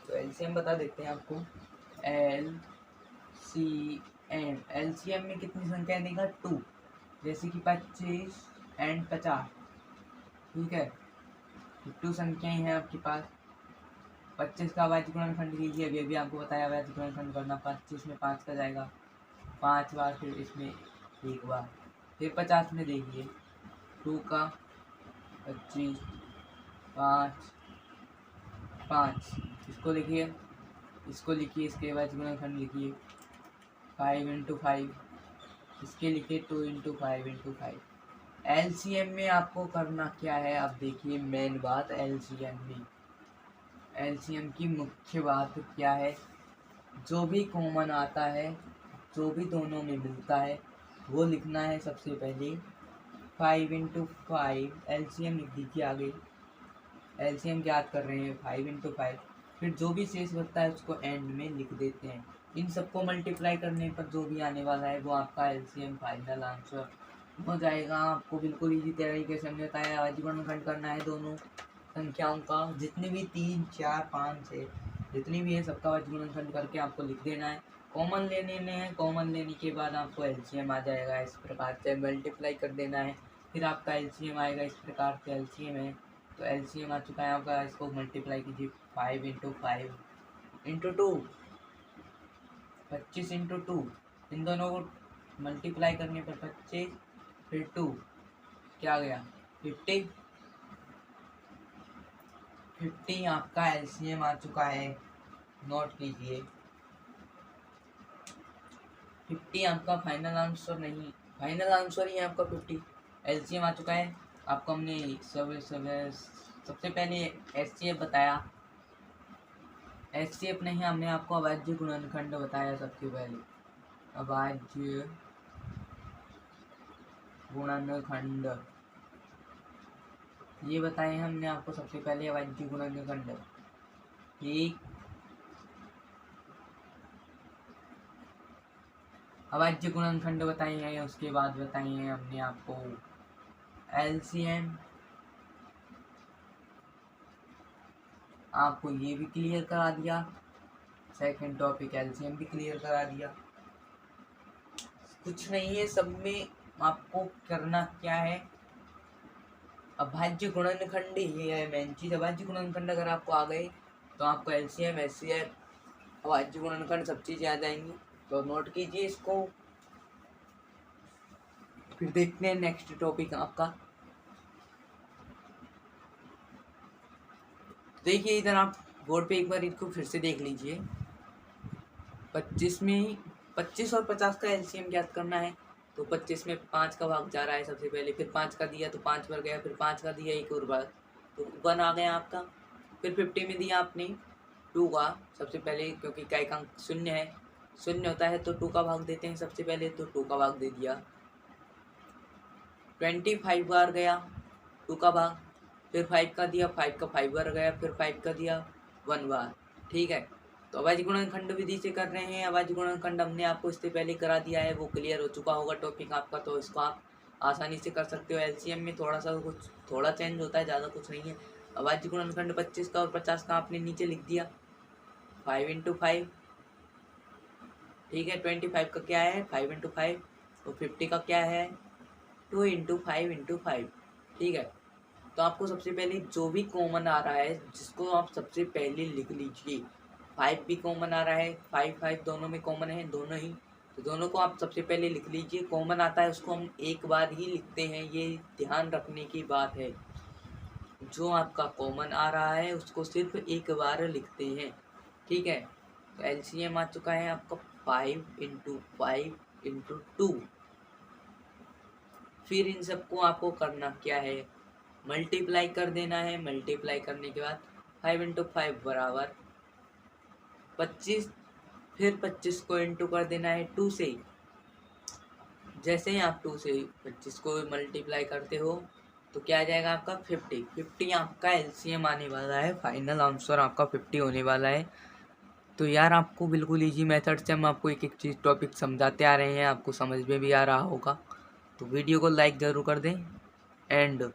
तो एलसीएम बता देते हैं आपको। एलसीएम में कितनी संख्या देगा 2, जैसे कि 25 एंड 50। ठीक है, 2 संख्याएं हैं आपके पास, 25 का अभाज्य गुणनखंड कीजिए, अभी अभी आपको बताया अभाज्य गुणनखंड करना। 25 में 5 का जाएगा 5 बार, फिर इसमें 1 बार, फिर 50 में देखिए 2 का 25 5 5, इसको लिखिए, इसको लिखिए, इसके अभाज्य गुणनखंड लिखिए 5 × 5, इसके लिखिए 2 × 5 × 5। एलसीएम में आपको करना क्या है, आप देखिए मेन बात एलसीएम में, एलसीएम की मुख्य बात क्या है, जो भी कॉमन आता है, जो भी दोनों में मिलता है वो लिखना है सबसे पहले। 5 × 5 एलसीएम लिख दीजिए आगे, एलसीएम याद कर रहे हैं 5 × 5, फिर जो भी शेष बचता है उसको एंड में लिख देते हैं। इन सबको मल्टीप्लाई करने पर जो भी आने वाला है वो आपका एलसीएम फाइनल आंसर हो जाएगा। आपको बिल्कुल इजी तरीके से हमने बताया, अभाज्य गुणनखंड करना है दोनों संख्याओं का, जितनी भी 3 4 5 है, जितनी भी है सबका अभाज्य गुणनखंड करके आपको लिख देना है। कॉमन लेने हैं, कॉमन लेने के बाद आपको एलसीएम आ जाएगा, इस प्रकार से मल्टीप्लाई कर देना है, फिर आपका एलसीएम आएगा। इस प्रकार से एलसीएम है, तो एलसीएम आ चुका है आपका, इसको मल्टीप्लाई कीजिए 5 × 5 × 2, 25 × 2, इन दोनों को मल्टीप्लाई करने पर 25 फिर 2 क्या गया 50, 50 आपका एलसीएम आ चुका है, नोट कीजिए 50 आपका फाइनल आंसर नहीं, फाइनल आंसर ही है आपका 50, एलसीएम आ चुका है आपको। हमने सबसे पहले एचसीएफ बताया, एचसीएफ नहीं, हमने आपको अभाज्य गुणनखंड बताया सबसे पहले, अभाज्य गुणनखंड ये बताए हमने आपको सबसे पहले, अभाज्य गुणनखंड। ठीक, अभाज्य गुणनखंड बताए हैं, उसके बाद बताए हैं हमने आपको एलसीएम, आपको ये भी क्लियर करा दिया, सेकंड टॉपिक एलसीएम भी क्लियर करा दिया। कुछ नहीं है, सब में आपको करना क्या है, अभाज्य गुणनखंड ये है मेन चीज। अभाज्य गुणनखंड अगर आपको आ गए तो आपको एलसीएम एचसीएफ अभाज्य गुणनखंड सब चीजें आ जाएंगी, तो नोट कीजिए इसको। फिर देखते हैं नेक्स्ट टॉपिक आपका, देखिए इधर आप बोर्ड पे एक बार इसको फिर से देख लीजिए। 25 में 25 और 50 का एलसीएम ज्ञात करना है, तो 25 में 5 का भाग जा रहा है सबसे पहले, फिर 5 का दिया तो 5 बार गया, फिर 5 का दिया एक और बार तो 1 आ गया आपका। फिर 50 में दिया आपने 2 का सबसे पहले, क्योंकि का एक अंक शून्य है, शून्य होता है तो 2 का भाग देते हैं सबसे पहले, तो 2 का भाग दे दिया। 25 बार गया 2 का भाग, फिर 5 का दिया, 5 का 5 बार गया, फिर 5 का दिया 1 बार। ठीक है, तो अभाज्य गुणनखंड विधि से कर रहे हैं। अभाज्य गुणनखंड हमने आपको इससे पहले करा दिया है, वो क्लियर हो चुका होगा टॉपिक आपका, तो इसको आप आसानी से कर सकते हो। एलसीएम में थोड़ा सा कुछ थोड़ा चेंज होता है, ज़्यादा कुछ नहीं है। अभाज्य गुणनखंड 25 का और 50 का आपने नीचे लिख दिया 5 × 5, ठीक है। 25 का क्या है 5 × 5, तो 50 का क्या है 2 × 5 × 5, ठीक है। तो आपको सबसे पहले जो भी कॉमन आ रहा है जिसको आप सबसे पहले लिख लीजिए। 5 भी कॉमन आ रहा है, 5 5 दोनों में कॉमन है, दोनों ही, तो दोनों को आप सबसे पहले लिख लीजिए। कॉमन आता है उसको हम एक बार ही लिखते हैं, ये ध्यान रखने की बात है। जो आपका कॉमन आ रहा है उसको सिर्फ एक बार लिखते हैं, ठीक है। तो एलसीएम आ चुका है आपका 5 × 5 × 2। फिर इन सबको आपको करना क्या है, मल्टीप्लाई कर देना है। मल्टीप्लाई करने के बाद 5 × 5 बराबर 25, फिर 25 को इंटू कर देना है 2 से। जैसे ही आप 2 से 25 को मल्टीप्लाई करते हो तो क्या आ जाएगा आपका 50। 50 आपका एलसीएम आने वाला है, फाइनल आंसर आपका 50 होने वाला है। तो यार आपको बिल्कुल इजी मेथड से हम आपको एक एक चीज़ टॉपिक समझाते आ रहे हैं, आपको समझ में भी आ रहा होगा। तो वीडियो को लाइक ज़रूर कर दें। एंड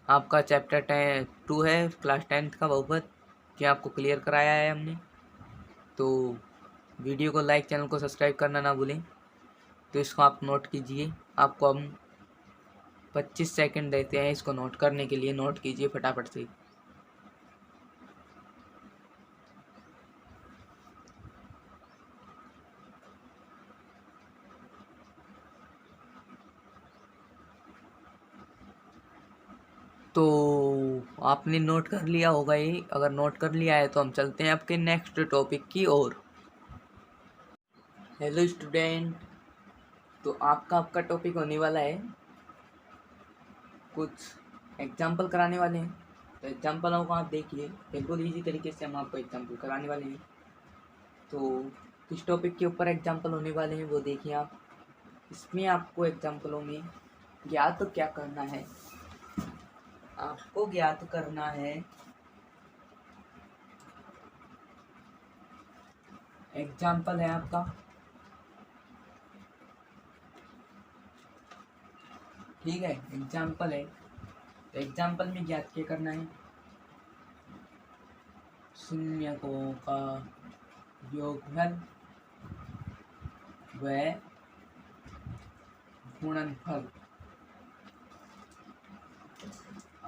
आपका चैप्टर 2 है क्लास 10th का बहुपद, ये आपको क्लियर कराया है हमने। तो वीडियो को लाइक, चैनल को सब्सक्राइब करना ना भूलें। तो इसको आप नोट कीजिए, आपको हम 25 सेकंड देते हैं इसको नोट करने के लिए, नोट कीजिए फटाफट से। तो आपने नोट कर लिया होगा ये, अगर नोट कर लिया है तो हम चलते हैं आपके नेक्स्ट टॉपिक की ओर। हेलो स्टूडेंट, तो आपका टॉपिक होने वाला है, कुछ एग्जाम्पल कराने वाले हैं। तो एग्जाम्पलों को आप देखिए, बिल्कुल ईजी तरीके से हम आपको एग्जाम्पल कराने वाले हैं। तो किस टॉपिक के ऊपर एग्जाम्पल होने वाले हैं वो देखिए आप। इसमें आपको एग्जाम्पलों में ज्ञात क्या करना है, आपको ज्ञात करना है एग्जाम्पल है आपका, ठीक है, एग्जाम्पल है। तो एग्जाम्पल में ज्ञात क्या करना है, शून्यकों का योगफल व गुणनफल।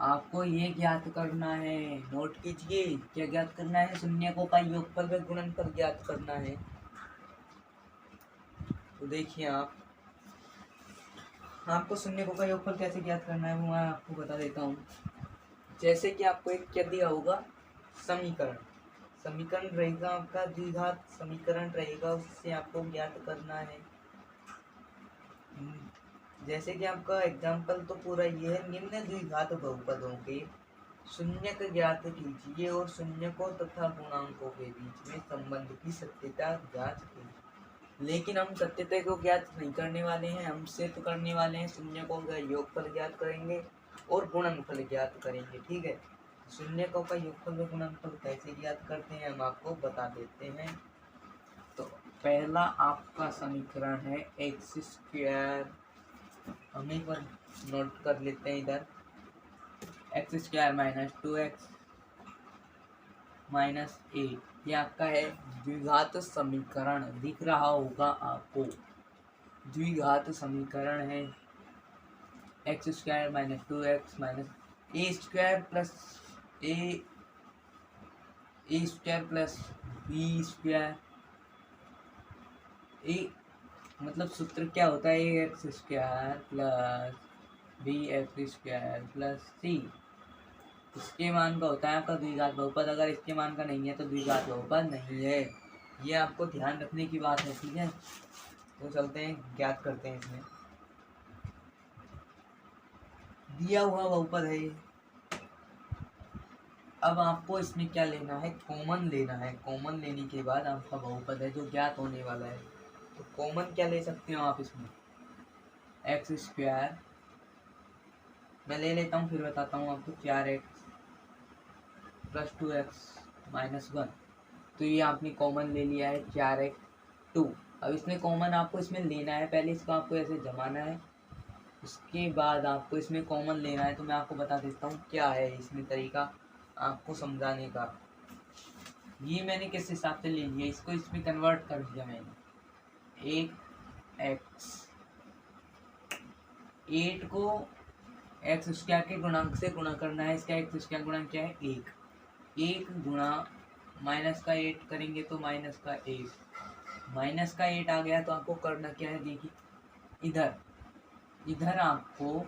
आपको ये ज्ञात करना है, नोट कीजिए क्या ज्ञात करना है, शून्यकों का योगफल व गुणनफल ज्ञात करना है। तो देखिए आपको शून्यकों का योगफल कैसे ज्ञात करना है वो मैं आपको बता देता हूँ। जैसे कि आपको एक क्या दिया होगा, समीकरण रहेगा आपका, द्विघात समीकरण रहेगा, उससे आपको ज्ञात करना है। जैसे कि आपका एग्जाम्पल तो पूरा ये है, निम्न द्विघात बहुपदों के शून्यक ज्ञात कीजिए और शून्यकों तथा गुणांकों के बीच में संबंध की सत्यता जांच कीजिए। लेकिन हम सत्यता को ज्ञात नहीं करने वाले हैं, हम सिर्फ करने वाले हैं शून्यकों का योगफल ज्ञात करेंगे और गुणनफल ज्ञात करेंगे, ठीक है। शून्यकों का योगफल और गुणनफल कैसे ज्ञात करते हैं हम आपको बता देते हैं। तो पहला आपका समीकरण है एक्स स्क्वायर, हम एक बार नोट कर लेते हैं इधर, x square minus 2x minus 8, ये आपका है द्विघात समीकरण, दिख रहा होगा आपको, द्विघात समीकरण है। X square minus 2x minus a square plus a square plus b square, a मतलब सूत्र क्या होता है, x square plus b x square plus c, इसके मान का होता है आपका द्विघात बहुपद, अगर इसके मान का नहीं है तो द्विघात बहुपद नहीं है, ये आपको ध्यान रखने की बात है, ठीक है। तो चलते हैं ज्ञात करते हैं। इसमें दिया हुआ बहुपद है, अब आपको इसमें क्या लेना है, कॉमन लेना है। कॉमन लेने के बाद आपका बहुपद है जो ज्ञात होने वाला है, तो कॉमन क्या ले सकते हो आप इसमें, एक्स स्क्वायर, मैं ले लेता हूँ फिर बताता हूँ आपको, 4x प्लस 2x माइनस 1, तो ये आपने कॉमन ले लिया है 4x 2। अब इसमें कॉमन आपको इसमें लेना है, पहले इसको आपको ऐसे जमाना है, उसके बाद आपको इसमें कॉमन लेना है। तो मैं आपको बता देता हूँ क्या है इसमें तरीका आपको समझाने का। ये मैंने किस हिसाब से ले लिया, इसको इसमें कन्वर्ट कर दिया मैंने, एक एक्स 8 को एक्स स्क्वायर के गुणांक से गुणा करना है, इसका एक्स स्क्वायर गुणांक क्या है, 1 गुणा माइनस का 8 करेंगे तो माइनस का 8, माइनस का 8 आ गया, तो आपको करना क्या है, देखिए इधर आपको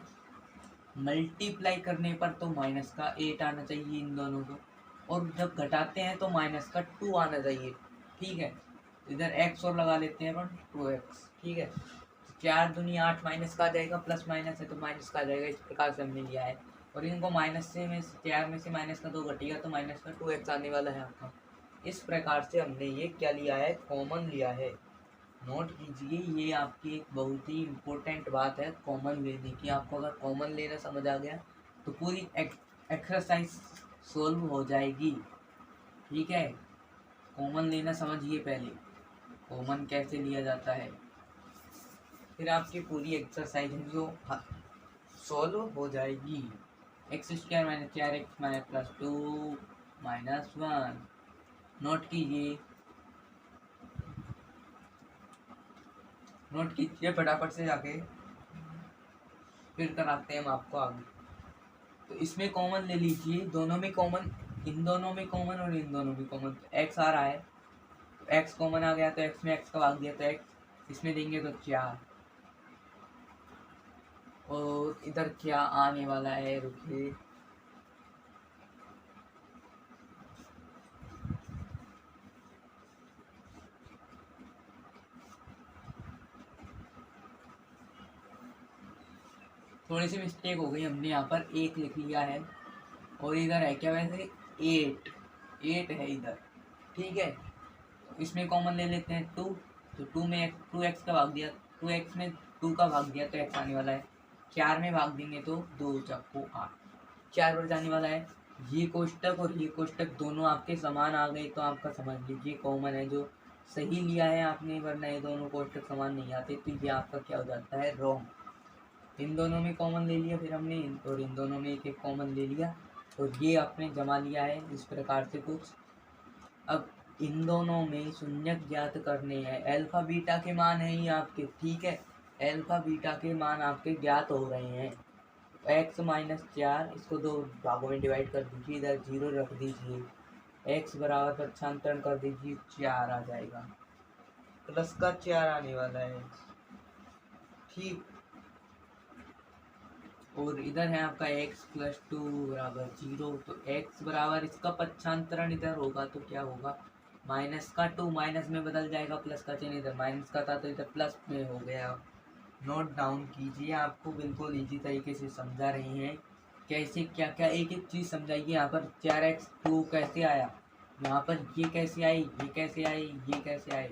मल्टीप्लाई करने पर तो माइनस का 8 आना चाहिए इन दोनों को, और जब घटाते हैं तो माइनस का 2 आना चाहिए, ठीक है। इधर x और लगा लेते हैं अपन 2x, ठीक है। 4 दूनी 8 माइनस का आ जाएगा, प्लस माइनस है तो माइनस का आ जाएगा, इस प्रकार से हमने लिया है। और इनको माइनस से में 4 में से माइनस का 2 घटेगा तो माइनस का 2x आने वाला है आपका। इस प्रकार से हमने ये क्या लिया है, कॉमन लिया है। नोट कीजिए, ये आपकी एक बहुत ही इम्पोर्टेंट बात है कॉमन लेने की। आपको अगर कॉमन लेना समझ आ गया तो पूरी एक्सरसाइज सोल्व हो जाएगी, ठीक है। कॉमन लेना समझिए पहले, कॉमन कैसे लिया जाता है, फिर आपकी पूरी एक्सरसाइज जो सोल्व हो जाएगी। X square minus 4x minus plus 2 minus 1, note कीजिए, नोट कीजिए फटाफट से जाके, फिर कराते हैं हम आपको आगे। तो इसमें कॉमन ले लीजिए, दोनों में कॉमन, इन दोनों में कॉमन और इन दोनों में कॉमन, तो एक्स आ रहा है, तो एक्स कॉमन आ गया, तो एक्स में एक्स का भाग दिया तो एक्स, इसमें देंगे तो 4, और इधर क्या आने वाला है, रुकिए, थोड़ी सी मिस्टेक हो गई, हमने यहाँ पर 1 लिख लिया है और इधर है क्या वैसे 8 है इधर, ठीक है। इसमें कॉमन ले लेते हैं 2, तो 2 में 2x का भाग दिया, 2x में 2 का भाग दिया तो x आने वाला है। 4 में भाग देंगे तो 2 चक्को 8, 4 बढ़ जाने वाला है। ये कोष्टक और ये कोष्टक दोनों आपके समान आ गए तो आपका समझ लीजिए कॉमन है, जो सही लिया है आपने, वरना ये दोनों कोष्टक समान नहीं आते तो ये आपका क्या हो जाता है, रॉन्ग। इन दोनों में कॉमन ले लिया फिर हमने, और इन दोनों में एक एक कॉमन ले लिया और ये आपने जमा लिया है इस प्रकार से कुछ। अब इन दोनों में शून्यक ज्ञात करने हैं, अल्फा बीटा के मान है ये आपके, ठीक है। अल्फा बीटा के मान आपके ज्ञात हो रहे हैं। x माइनस 4 इसको 2 भागों में डिवाइड कर दीजिए, इधर 0 रख दीजिए, x बराबर पक्षांतरण कर दीजिए 4 आ जाएगा, प्लस का 4 आने वाला है, ठीक। और इधर है आपका x प्लस 2 बराबर 0, तो x बराबर इसका पक्षांतरण इधर होगा तो क्या होगा, माइनस का 2 माइनस में बदल जाएगा, प्लस का चिन्ह इधर माइनस का था तो इधर प्लस में हो गया। नोट डाउन कीजिए, आपको बिल्कुल इजी तरीके से समझा रहे हैं कैसे क्या क्या, एक एक चीज़ समझाइए। यहाँ पर 4x2 कैसे आया, यहाँ पर ये कैसे आई, ये कैसे आई, ये कैसे आए,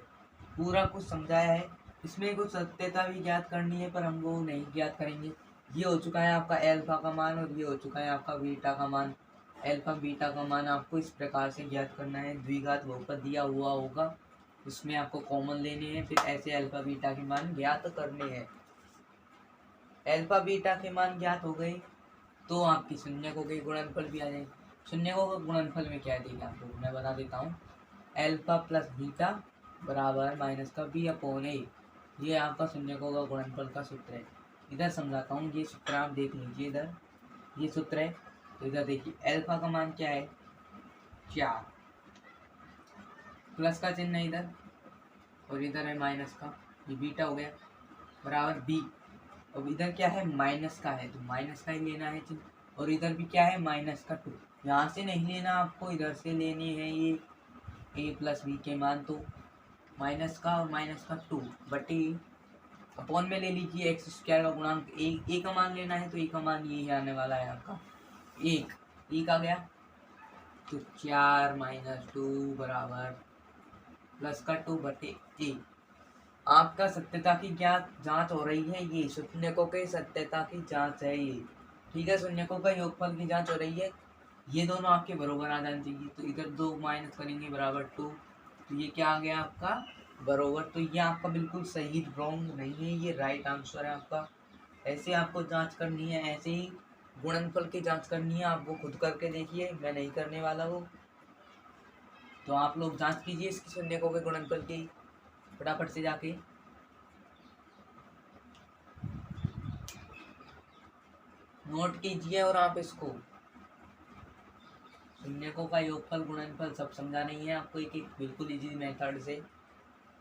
पूरा कुछ समझाया है। इसमें कुछ सत्यता भी ज्ञात करनी है पर हम वो नहीं ज्ञात करेंगे। ये हो चुका है आपका अल्फा का मान और ये हो चुका है आपका बीटा का मान। अल्फा बीटा का मान आपको इस प्रकार से ज्ञात करना है, द्विघात बहुपद दिया हुआ होगा उसमें आपको कॉमन लेने हैं, फिर ऐसे अल्फा बीटा के मान ज्ञात करने हैं। अल्फा बीटा के मान ज्ञात हो गए तो आपकी शून्यकों के गुणनफल भी आ जाएंगे। शून्यकों का गुणनफल में क्या देगा आपको मैं बता देता हूँ, अल्फा प्लस बीटा बराबर माइनस का बी अपॉन ए, ये आपका शून्यकों का गुणनफल का सूत्र है। इधर समझाता हूँ, ये सूत्र आप देख लीजिए, इधर ये सूत्र है तो इधर देखिए अल्फा का मान क्या है 4, प्लस का चिन्ह इधर और इधर है माइनस का, ये बीटा हो गया बराबर बी। अब इधर क्या है माइनस का है तो माइनस का ही लेना है चिन्ह, और इधर भी क्या है माइनस का 2, यहाँ से नहीं लेना आपको, इधर से लेनी है ये a प्लस बी के मान, तो माइनस का और माइनस का 2 बटे अपॉन में ले लीजिए एक्स स्क्वायर का गुणांक ए का मान लेना है तो ए का मान यही आने वाला है आपका 1 आ गया, तो 4 माइनस 2 बराबर प्लस का 2 बटे ए। आपका सत्यता की जांच हो रही है, ये शून्यकों के सत्यता की जांच है ये, ठीक है। शून्यकों का योगफल की जांच हो रही है, ये दोनों आपके बरोबर आ जाने चाहिए, तो इधर 2 माइनस करेंगे बराबर 2, तो ये क्या आ गया आपका बरोबर। तो ये आपका बिल्कुल सही, रॉन्ग नहीं है, ये राइट आंसर है आपका। ऐसे आपको जांच करनी है, ऐसे ही गुणनफल की जांच करनी है, आप वो खुद करके देखिए, मैं नहीं करने वाला वो। तो आप लोग जांच कीजिए इसकी शून्यकों के गुणनफल की फटाफट से जाके। नोट कीजिए और आप इसको शून्यकों का योगफल गुणनफल सब समझा नहीं है आपको, एक एक बिल्कुल इजी मेथड से।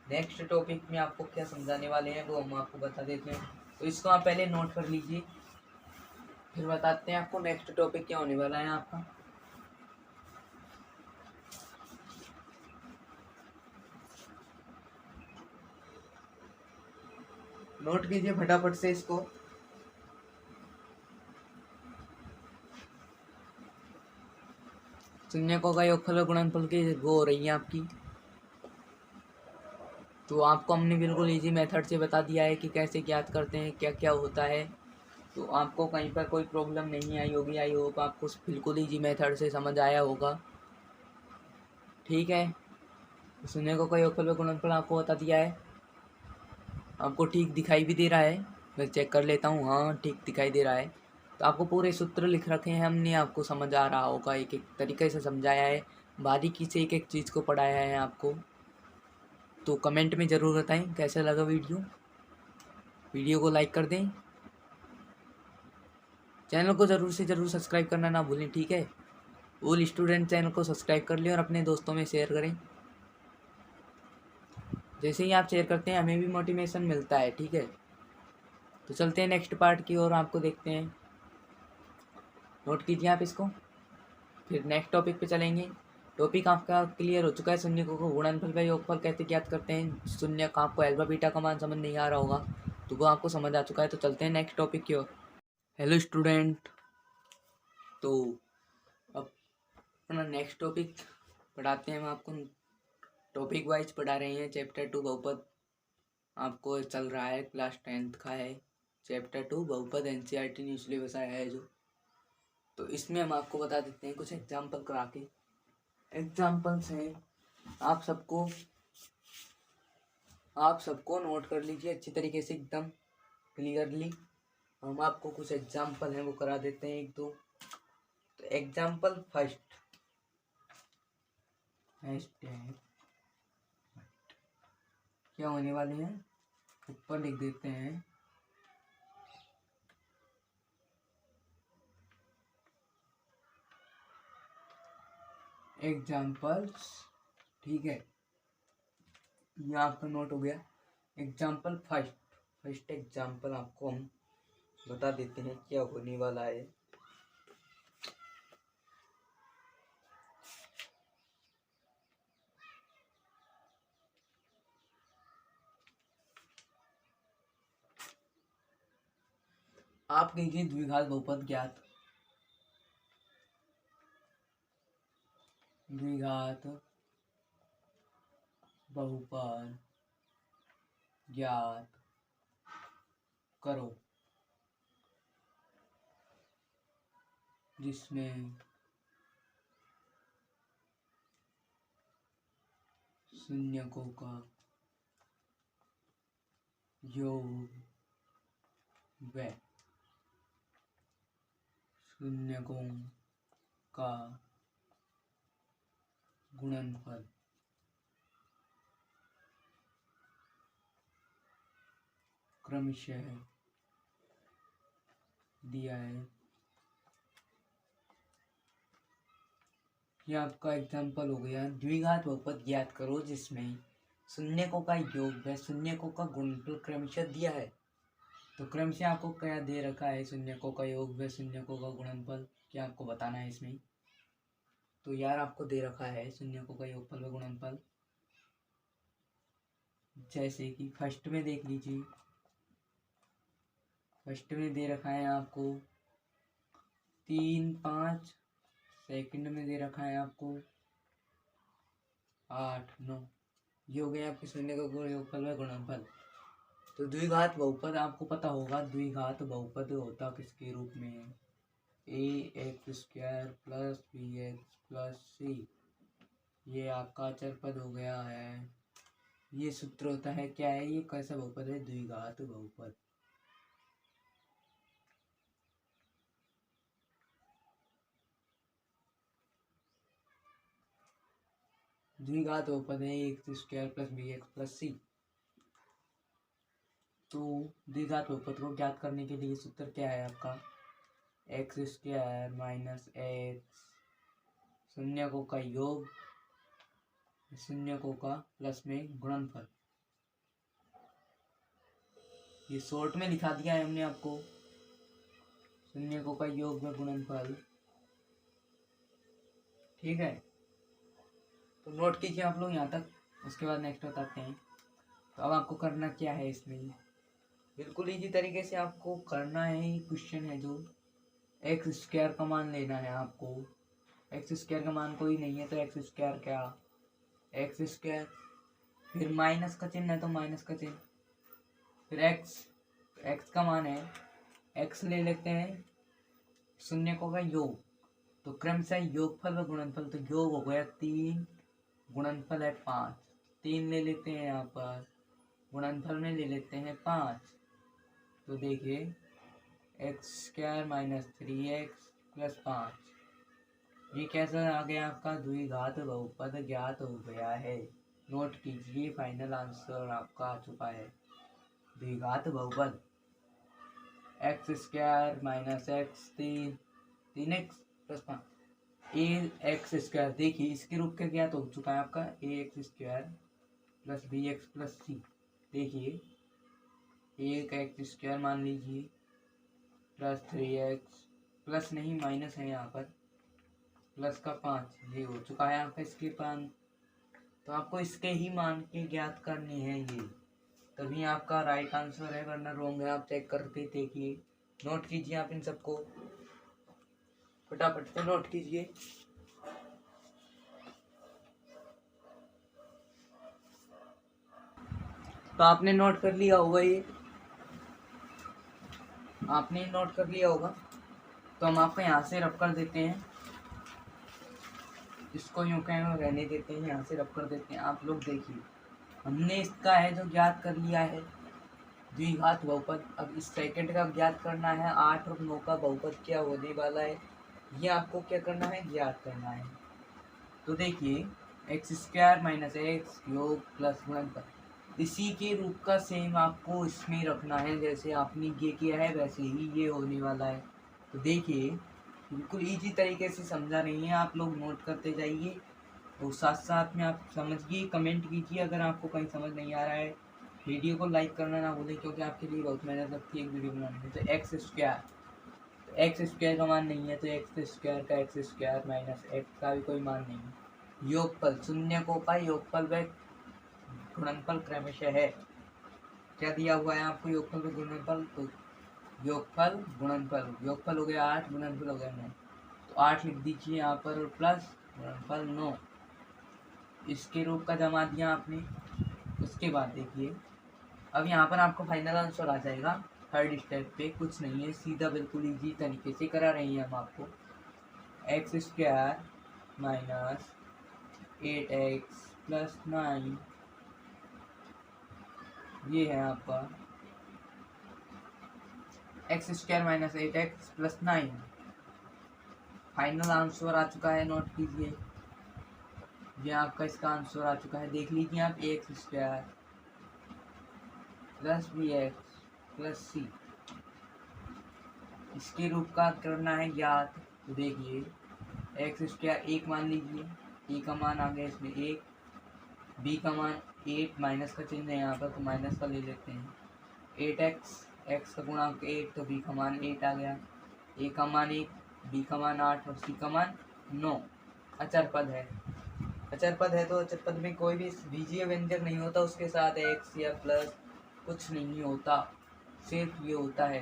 नेक्स्ट टॉपिक में आपको क्या समझाने वाले हैं वो हम आपको बता देते हैं, तो इसको आप पहले नोट कर लीजिए, फिर बताते हैं आपको नेक्स्ट टॉपिक क्या होने वाला है आपका। नोट कीजिए फटाफट से इसको। शून्यकों का योगफल और गुणनफल की वो हो रही है आपकी, तो आपको हमने बिल्कुल इजी मेथड से बता दिया है कि कैसे ज्ञात करते हैं, क्या क्या होता है, तो आपको कहीं पर कोई प्रॉब्लम नहीं आई होगी। आई होप आपको बिल्कुल इजी मेथड से समझ आया होगा, ठीक है। शून्यकों का योगफल और गुणनफल आपको बता दिया है, आपको ठीक दिखाई भी दे रहा है, मैं चेक कर लेता हूँ, हाँ ठीक दिखाई दे रहा है। तो आपको पूरे सूत्र लिख रखे हैं हमने, आपको समझ आ रहा होगा, एक एक तरीके से समझाया है, बारीकी से एक एक चीज़ को पढ़ाया है आपको। तो कमेंट में ज़रूर बताएं कैसा लगा वीडियो को लाइक कर दें, चैनल को ज़रूर से ज़रूर सब्सक्राइब करना ना भूलें, ठीक है। ऑल स्टूडेंट चैनल को सब्सक्राइब कर लें और अपने दोस्तों में शेयर करें, जैसे ही आप शेयर करते हैं हमें भी मोटिवेशन मिलता है, ठीक है। तो चलते हैं नेक्स्ट पार्ट की ओर, आपको देखते हैं। नोट कीजिए आप इसको, फिर नेक्स्ट टॉपिक पे चलेंगे। टॉपिक आपका क्लियर हो चुका है, शून्यकों को गुणनफल व योगफल कैसे ज्ञात करते हैं। शून्य का आपको अल्फा बीटा का मान समझ नहीं आ रहा होगा तो वो आपको समझ आ चुका है, तो चलते हैं नेक्स्ट टॉपिक की ओर। हेलो स्टूडेंट, तो अब अपना नेक्स्ट टॉपिक पढ़ाते हैं। हम आपको टॉपिक वाइज पढ़ा रहे हैं। चैप्टर 2 बहुपद आपको चल रहा है, क्लास 10th का है। चैप्टर 2 बहुपद NCERT न्यू सिलेबस आया है जो, तो इसमें हम आपको बता देते हैं कुछ एग्जाम्पल करा के। एग्जाम्पल्स हैं, आप सबको नोट कर लीजिए अच्छी तरीके से, एकदम क्लियरली। हम आपको कुछ एग्जाम्पल हैं वो करा देते हैं, एक दो। तो एग्जाम्पल फर्स्ट, क्या होने वाले हैं ऊपर लिख देते हैं। एग्जाम्पल्स, ठीक है, ये आपका नोट हो गया। एग्जाम्पल फर्स्ट एग्जाम्पल आपको हम बता देते हैं क्या होने वाला है। आप कीजिए द्विघात बहुपद ज्ञात। द्विघात बहुपद ज्ञात करो जिसमें शून्यकों का योग व शून्यकों का गुणनफल क्रमशः दिया है। ये आपका एग्जाम्पल हो गया। द्विघात बहुपद ज्ञात करो जिसमें शून्यकों का योग व शून्यकों का गुणनफल क्रमशः दिया है। तो क्रमशः आपको क्या दे रखा है? शून्यकों का योग व शून्यकों का गुणनफल, क्या आपको बताना है इसमें? तो यार आपको दे रखा है शून्यकों का योगफल व गुणनफल, जैसे कि फर्स्ट में देख लीजिए। फर्स्ट में दे रखा है आपको 3, 5। सेकंड में दे रखा है आपको 8, 9। ये हो गया आपके शून्यकों का योगफल व गुणनफल। तो द्विघात बहुपद आपको पता होगा, द्विघात बहुपद होता किसके रूप में है? ax² plus bx plus c। ये आपका अचर पद हो गया है। ये सूत्र होता है, क्या है ये, कैसा बहुपद है? द्विघात बहुपद। द्विघात बहुपद है ax² plus bx plus c। तो द्विघात बहुपद को ज्ञात करने के लिए सूत्र क्या है आपका? x² माइनस x, शून्यकों का योग, शून्यकों का प्लस में गुणनफल। ये शॉर्ट में लिखा दिया है हमने आपको, शून्यकों का योग व गुणनफल, ठीक है। तो नोट कीजिए आप लोग यहाँ तक, उसके बाद नेक्स्ट बताते हैं। तो अब आपको करना क्या है इसमें? बिल्कुल इजी तरीके से आपको करना है। क्वेश्चन है जो x² का मान लेना है आपको। x² का मान कोई नहीं है तो x², क्या x², फिर माइनस का चिन्ह है तो माइनस का चिन्ह, फिर x का मान है, x ले लेते हैं, शून्यकों का योग, तो क्रमशः योगफल व गुणनफल। तो योग हो गया 3, गुणनफल है 5। 3 ले लेते हैं यहाँ पर, गुणनफल में ले लेते हैं 5। तो देखिए x² माइनस 3x प्लस 5। ये कैसा आ गया आपका? द्विघात बहुपद ज्ञात हो गया है। नोट कीजिए, फाइनल आंसर आपका आ चुका है। द्विघात बहुपद x² minus x, 3x plus 5 ax²। देखिए इसके रूप का ज्ञात हो चुका है आपका ax² plus bx plus c। देखिए एक x² मान लीजिए प्लस 3x, प्लस नहीं माइनस है यहाँ पर, प्लस का 5। ये हो चुका है आपका इसके मान। तो आपको इसके ही मान के ज्ञात करनी है ये, तभी आपका राइट आंसर है, वरना रॉन्ग है। आप चेक करके देखिए नोट कीजिए आप इन सबको, फटाफट से नोट कीजिए। तो आपने नोट कर लिया होगा, ये आपने नोट कर लिया होगा। तो हम आपको यहाँ से रब कर देते हैं, इसको यूं कहें रहने देते हैं, यहाँ से रब कर देते हैं। आप लोग देखिए, हमने इसका है जो ज्ञात कर लिया है द्विघात बहुपद। अब इस सेकंड का ज्ञात करना है, 8 और 9 का बहुपद क्या होने वाला है, ये आपको क्या करना है, ज्ञात करना है। तो देखिए, x² - x योग प्लस गुणनफल, इसी के रूप का सेम आपको इसमें रखना है, जैसे आपने ये किया है वैसे ही ये होने वाला है। तो देखिए, बिल्कुल इजी तरीके से समझा रही हैं, आप लोग नोट करते जाइए और साथ साथ में आप समझिए, कमेंट कीजिए अगर आपको कहीं समझ नहीं आ रहा है। वीडियो को लाइक करना ना भूलें, क्योंकि आपके लिए बहुत मेहनत लगती है एक वीडियो बनाने में। तो x² का मान नहीं है, तो x² का x² माइनस x का भी कोई मान नहीं है। योगफल, शून्यकों का योगफल व गुणनफल क्रमशः है। क्या दिया हुआ है आपको, योगफल व गुणनफल। तो योगफल गुणनफल, योगफल हो गया 8, गुणनफल हो गया 9। तो 8 लिख दीजिए यहाँ पर, और प्लस गुणनफल 9, इसके रूप का जमा दिया आपने। उसके बाद देखिए, अब यहाँ पर आपको फाइनल आंसर आ जाएगा। थर्ड स्टेप पे कुछ नहीं है, सीधा बिल्कुल इजी तरीके से करा रहे हैं हम आपको। x² माइनस 8x प्लस 9, ये है आपका x² minus 8x plus 9। Final answer आ चुका है, नोट कीजिए, ये आपका इसका आंसर आ चुका है। देख लीजिए आप, x² plus bx plus c, इसके रूप का करना है ज्ञात। तो देखिए, x² 1 मान लीजिए, a का मान आ गया इसमें 1, b का मान 8, माइनस का चिन्ह है यहाँ पर तो माइनस का ले लेते हैं। 8x, x का गुणांक 8, तो b का मान 8 आ गया, a का मान 1, b का मान 8 और c का मान 9। अचर पद है, अचर पद है तो अचर पद में कोई भी बीजीय व्यंजक नहीं होता, उसके साथ x या प्लस कुछ नहीं होता, सिर्फ ये होता है।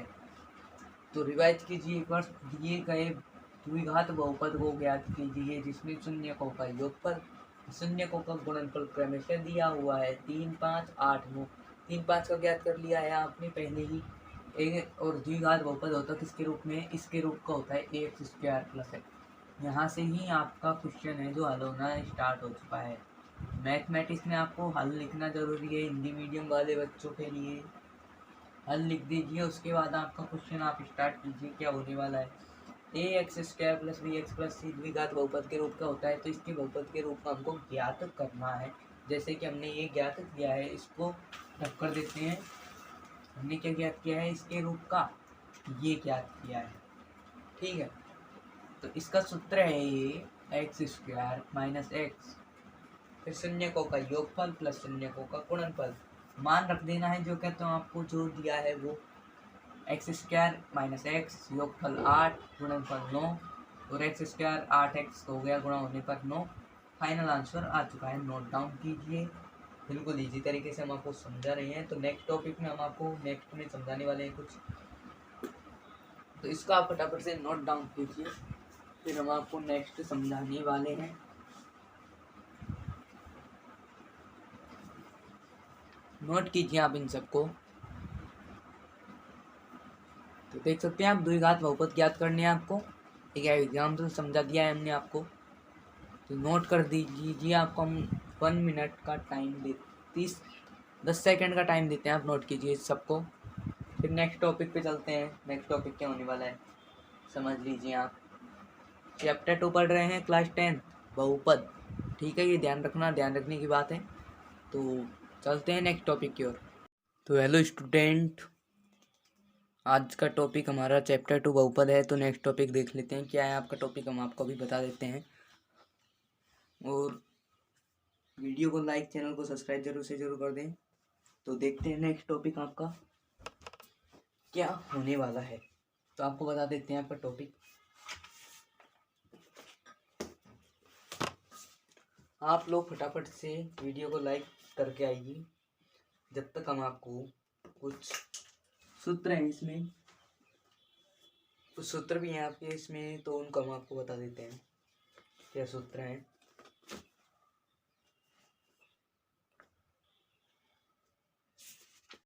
तो रिवाइज कीजिए एक बार, दिए गए द्विघात बहुपद को ज्ञात कीजिए जिसमें शून्यकों का योगफल, शून्यकों का गुणनफल क्रमशः दिया हुआ है 3, 5, 8, 9। 3, 5 का ज्ञात कर लिया है आपने पहले ही। एक और द्विघात बहुपद होता है किसके रूप में, इसके रूप का होता है x² प्लस x। यहाँ से ही आपका क्वेश्चन है जो हल होना स्टार्ट हो चुका है। मैथमेटिक्स में आपको हल लिखना जरूरी है, हिंदी मीडियम वाले बच्चों के लिए हल लिख दीजिए। उसके बाद आपका क्वेश्चन आप स्टार्ट कीजिए, क्या होने वाला है। ax² plus bx plus c द्विघात बहुपद के रूप का होता है, तो इसके बहुपद के रूप का हमको ज्ञात करना है। जैसे कि हमने ये ज्ञात किया है, इसको रख कर देते हैं। हमने क्या ज्ञात किया है, इसके रूप का ये ज्ञात किया है, ठीक है। तो इसका सूत्र है ये x² माइनस x, फिर शून्यकों का योगफल प्लस शून्यकों का गुणनफल। मान रख देना है, जो कहता हूँ आपको जो दिया है वो x² माइनस x योगफल 8 गुणनफल 9, और x² 8x हो गया गुणा होने पर 9। फाइनल आंसर आ चुका है, नोट डाउन कीजिए। बिल्कुल इजी तरीके से हम आपको समझा रहे हैं। तो नेक्स्ट टॉपिक में हम आपको नेक्स्ट में समझाने वाले हैं कुछ, तो इसका आप फटाफट से नोट डाउन कीजिए, फिर हम आपको नेक्स्ट समझाने वाले हैं। नोट कीजिए आप इन सबको। तो देख सकते हैं आप, द्विघात बहुपद ज्ञात करने हैं आपको, एक एग्जाम्पल समझा दिया है हमने आपको। तो नोट कर दीजिए, आपको हम 1 मिनट का टाइम दे 10 सेकंड का टाइम देते हैं, आप नोट कीजिए सबको। फिर नेक्स्ट टॉपिक पे चलते हैं। नेक्स्ट टॉपिक क्या होने वाला है समझ लीजिए आप। चैप्टर 2 पढ़ रहे हैं, क्लास 10 बहुपद, ठीक है, ये ध्यान रखना, ध्यान रखने की बात है। तो चलते हैं नेक्स्ट टॉपिक की ओर। तो हेलो स्टूडेंट, आज का टॉपिक हमारा चैप्टर 2 बहुपद है। तो नेक्स्ट टॉपिक देख लेते हैं क्या है आपका टॉपिक, हम आपको अभी बता देते हैं। और वीडियो को लाइक, चैनल को सब्सक्राइब जरूर से जरूर कर दें। तो देखते हैं नेक्स्ट टॉपिक आपका क्या होने वाला है। तो आपको बता देते हैं आपका टॉपिक। आप लोग फटाफट से वीडियो को लाइक करके आइए, जब तक हम आपको कुछ सूत्र हैं इसमें कुछ सूत्र भी हैं आपके इसमें, तो उनको हम आपको बता देते हैं क्या सूत्र हैं।